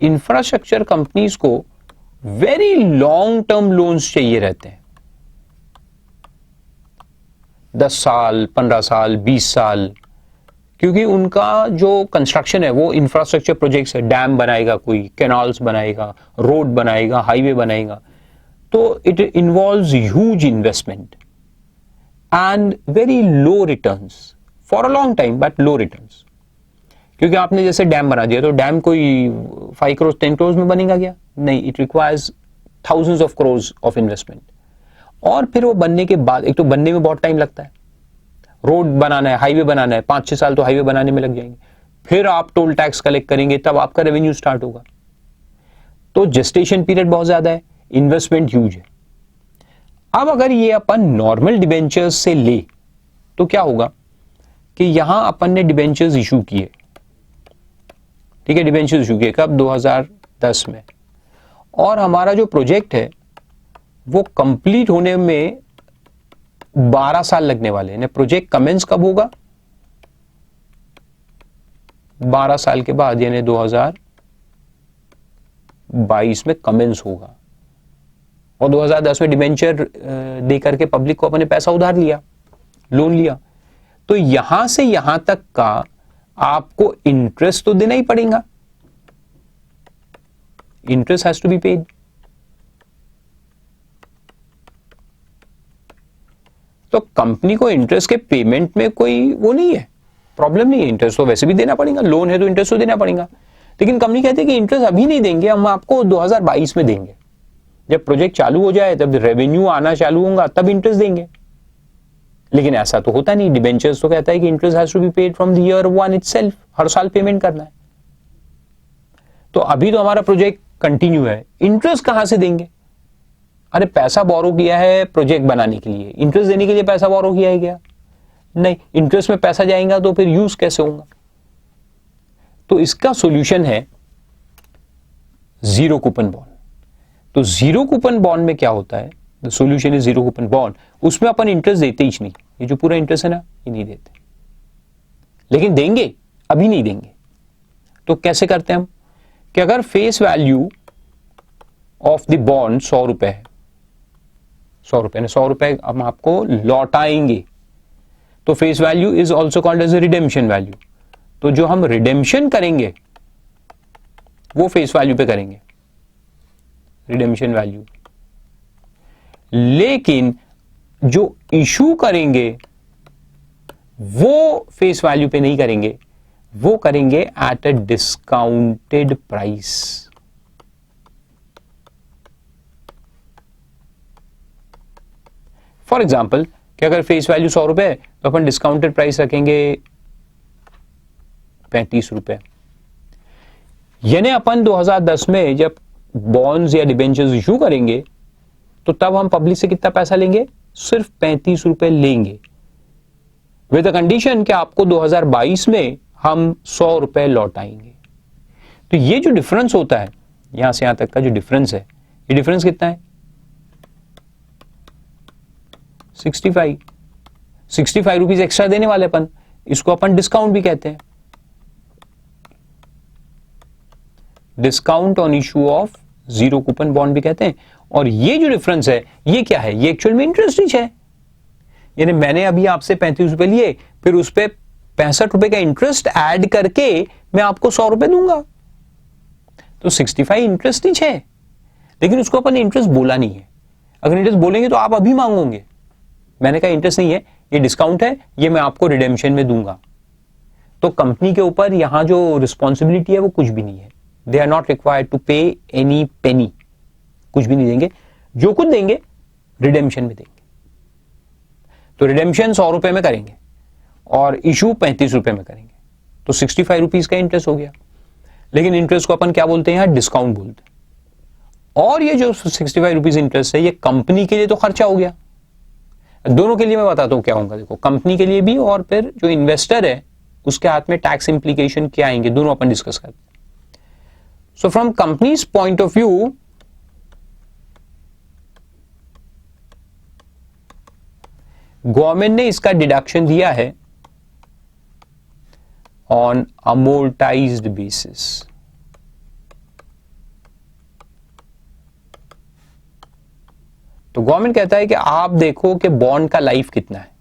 इंफ्रास्ट्रक्चर कंपनीज को वेरी लॉन्ग टर्म लोन्स चाहिए रहते हैं, 10 साल, 15 साल, 20 साल, क्योंकि उनका जो कंस्ट्रक्शन है वो इंफ्रास्ट्रक्चर प्रोजेक्ट्स है, डैम बनाएगा, कोई कैनाल्स बनाएगा, रोड बनाएगा, हाईवे बनाएगा, तो it involves huge investment and very low returns for a long time, but low returns. क्योंकि आपने जैसे डैम बना दिया तो डैम कोई 5 करोड़ 10 करोड़ में बनेगा क्या? नहीं, it requires thousands of crore of investment. और फिर वो बनने के बाद, एक तो बनने में बहुत टाइम लगता है, रोड बनाना है, हाईवे बनाना है, 5-6 साल तो हाईवे बनाने में लग जाएंगे, फिर आप टोल टैक्स कलेक्ट करेंगे, तब आपका रेवेन्यू स्टार्ट होगा। तो जेस्टेशन पीरियड बहुत ज्यादा है, इन्वेस्टमेंट ह्यूज है। अब अगर ये अपन नॉर्मल डिबेंचर्स से ले तो क्या होगा कि यहां अपन ने डिबेंचर्स इशू किए, ठीक है, डिबेंचर्स इशू किए कब? 2010 में, और हमारा जो प्रोजेक्ट है वो कंप्लीट होने में 12 साल लगने वाले हैं। प्रोजेक्ट कमेंस कब होगा? 12 साल के बाद, यानी 2022 में कमेंस होगा। और 2010 में डिबेंचर दे करके पब्लिक को अपने पैसा उधार लिया, लोन लिया, तो यहां से यहां तक का आपको इंटरेस्ट तो देना ही पड़ेगा, interest has to be paid. तो कंपनी को इंटरेस्ट के पेमेंट में कोई वो नहीं है, प्रॉब्लम नहीं है, इंटरेस्ट तो वैसे भी देना पड़ेगा, लोन है तो इंटरेस्ट तो देना पड़ेगा। लेकिन कंपनी कहती है कि इंटरेस्ट अभी नहीं देंगे, हम आपको 2022 में देंगे, जब प्रोजेक्ट चालू हो जाए, तब रेवेन्यू आना चालू होगा, तब इंटरेस्ट देंगे। लेकिन ऐसा तो होता नहीं, डिबेंचर्स तो कहता है कि interest has to be paid from the year 1 itself, हर साल पेमेंट करना है। तो अभी तो हमारा प्रोजेक्ट कंटिन्यू है, इंटरेस्ट कहां से देंगे? अरे पैसा बोरो किया है प्रोजेक्ट बनाने के लिए, इंटरेस्ट देने के लिए पैसा बोरो किया है क्या? नहीं, इंटरेस्ट में पैसा जाएगा तो फिर यूज कैसे होगा? तो इसका सॉल्यूशन है जीरो कूपन बॉन्ड। तो जीरो कूपन बॉन्ड में क्या होता है? The solution is zero coupon bond. उसमें अपन इंटरेस्ट देते ही नहीं, ये जो पूरा इंटरेस्ट है ना, ये नहीं देते, लेकिन देंगे, अभी नहीं देंगे। तो कैसे करते हैं हम कि अगर face value of the bond 100 रुपए है, 100 रुपए ने 100 रुपए हम आपको लौटाएंगे, तो face value is also called as redemption value. तो जो हम रिडेम्पशन करेंगे वो फेस वैल्यू पे करेंगे, रिडेम्पशन वैल्यू। लेकिन जो इशू करेंगे वो फेस वैल्यू पे नहीं करेंगे, वो करेंगे at a discounted price. For example कि अगर फेस वैल्यू 100 रुपए है तो अपन डिस्काउंटेड प्राइस रखेंगे 35 रुपए। यानी अपन 2010 में जब बॉन्ड्स या डिबेंचर्स इशू करेंगे तो तब हम पब्लिक से कितना पैसा लेंगे, सिर्फ 35 रुपए लेंगे, विद द कंडीशन कि आपको 2022 में हम 100 रुपए लौटाएंगे। तो ये जो डिफरेंस होता है यहां से यहां तक का जो डिफरेंस है, ये डिफरेंस कितना है, 65 रुपीज एक्स्ट्रा देने वाले अपन, इसको अपन डिस्काउंट भी कहते हैं, discount on issue of zero coupon bond भी कहते हैं। और ये जो डिफरेंस है ये क्या है, ये एक्चुअल में इंटरेस्ट रिच है। यानी मैंने अभी आपसे 35 रुपए लिए, फिर उस पर 65 रुपए का इंटरेस्ट ऐड करके मैं आपको 100 रुपए दूंगा, तो 65 इंटरेस्ट रिच है। लेकिन उसको अपन इंटरेस्ट बोला नहीं है, अगर इंटरेस्ट बोलेंगे तो आप अभी मांगोगे। मैंने कहा इंटरेस्ट नहीं है, ये डिस्काउंट है, ये मैं आपको रिडेम्पशन में दूंगा। तो कंपनी के ऊपर यहां जो रिस्पॉन्सिबिलिटी है वो कुछ भी नहीं है, they are not required to pay any penny, कुछ भी नहीं देंगे, जो कुछ देंगे रिडेम्पशन में देंगे। तो रिडेम्पशन 100 रुपए में करेंगे और इशू 35 रुपए में करेंगे, तो 65 रुपीज का इंटरेस्ट हो गया। लेकिन इंटरेस्ट को अपन क्या बोलते हैं, यहां डिस्काउंट बोलते हैं। और ये जो 65 रुपीज इंटरेस्ट है ये कंपनी के लिए तो खर्चा हो गया, दोनों के लिए मैं बताता हूं क्या होगा। देखो, कंपनी के लिए भी और फिर जो इन्वेस्टर है उसके हाथ में टैक्स इंप्लीकेशन क्या आएंगे, दोनों अपन डिस्कस करते हैं। So from companies point of view, government ने इसका डिडक्शन दिया है ऑन अमोर्टाइज्ड बेसिस। तो गवर्नमेंट कहता है कि आप देखो कि बॉन्ड का लाइफ कितना है।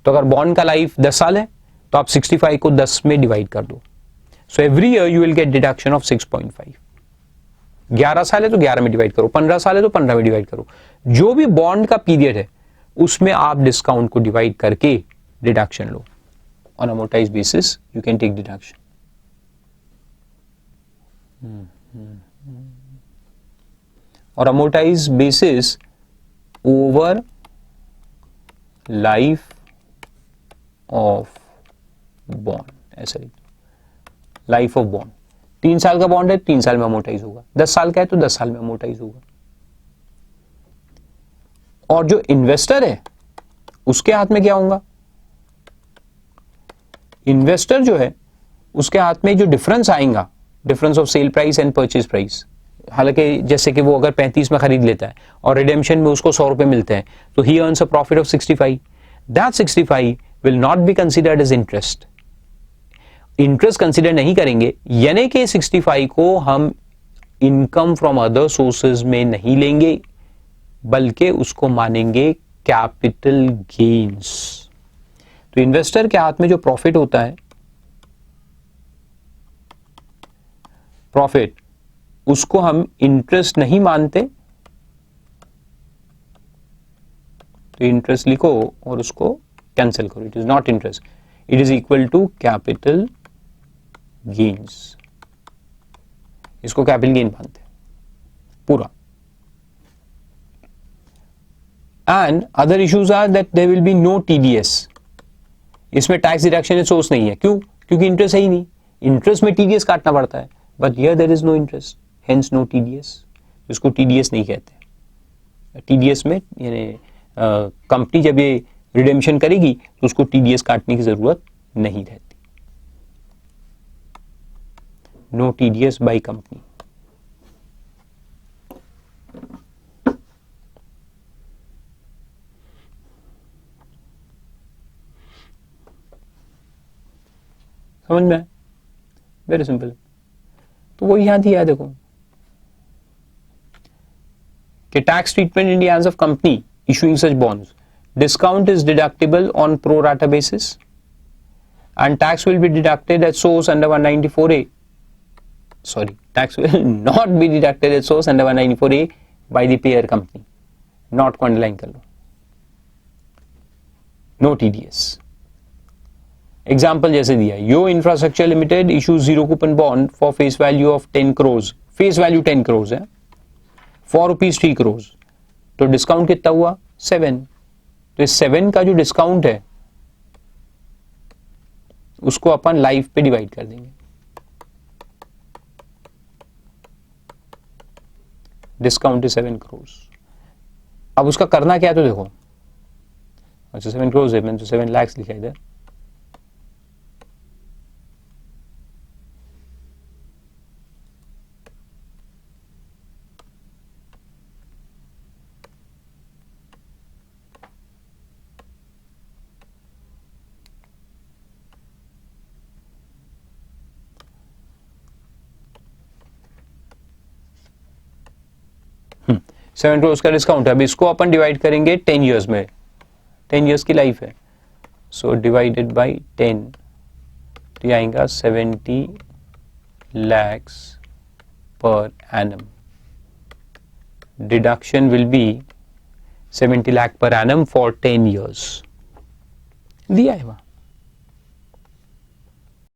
तो अगर बॉन्ड का लाइफ 10 साल है तो आप 65 को 10 में डिवाइड कर दो, so every year you will get deduction of 6.5। 11 साल है तो 11 में डिवाइड करो, 15 साल है तो 15 में डिवाइड करो, जो भी बॉन्ड का पीरियड है उसमें आप डिस्काउंट को डिवाइड करके डिडक्शन लो। On amortise basis you can take deduction. और amortise basis over life of bond, ऐसा लाइफ ऑफ बॉन्ड। 3 साल का बॉन्ड है, 3 साल में अमोर्टाइज होगा, 10 साल का है तो 10 साल में अमोर्टाइज होगा। और जो इन्वेस्टर है उसके हाथ में क्या होगा, इन्वेस्टर जो है उसके हाथ में जो डिफरेंस आएगा, difference of sale price and purchase price, हालांकि जैसे कि वो अगर 35 में खरीद लेता है और रिडेम्पशन में उसको 100 रुपए मिलते हैं, तो he earns a profit of 65। That 65 will not be considered as interest, interest consider नहीं करेंगे, यानी कि 65 को हम इनकम फ्रॉम अदर सोर्सेज में नहीं लेंगे, बल्कि उसको मानेंगे कैपिटल गेन्स। तो इन्वेस्टर के हाथ में जो प्रॉफिट होता है, प्रॉफिट, उसको हम इंटरेस्ट नहीं मानते, तो इंटरेस्ट लिखो और उसको कैंसिल करो, it is not interest, it is equal to capital gains. इसको कैपिटल गेन मानते हैं पूरा। And other issues are that there will be no TDS, इसमें टैक्स डिडक्शन सोर्स नहीं है, क्यों, क्योंकि इंटरेस्ट है ही नहीं, इंटरेस्ट में टीडीएस काटना पड़ता है, but here there is no interest, hence no TDS, इसको टीडीएस नहीं कहते। टीडीएस में यानी कंपनी जब ये रिडेम्पशन करेगी तो उसको टीडीएस काटने की जरूरत नहीं रहती, नो टीडीएस बाय कंपनी। समझ में, वेरी सिंपल। तो वो यहां दिया है, देखो कि tax treatment in the hands of company issuing such bonds, discount is deductible on pro rata basis and tax will be deducted at source under 194A. Sorry, tax will not be deducted at source under 194A by the payer company. Not को underline कर लो, no TDS, example जैसे दिया है, यो infrastructure limited issue 0 coupon bond for face value of 10 crore, face value 10 crore है, 4 rupees 3 crore, तो discount कितना हुआ 7। तो इस 7 का जो डिस्काउंट है उसको अपन लाइफ पे डिवाइड कर देंगे। Discount is 7 crore. अब उसका करना क्या है तो देखो, अच्छा 7 करोड़ है, मैंने तो 7 लाख लिखा इधर। सेवन करोड़ का डिस्काउंट है। अब इसको अपन डिवाइड करेंगे 10 ईयर्स में, 10 ईयर्स की लाइफ है, सो डिवाइडेड बाई 10, तो ये आएगा 70 lakhs per annum. Deduction will be 70 lakh per annum for 10 years. दिया है वहां।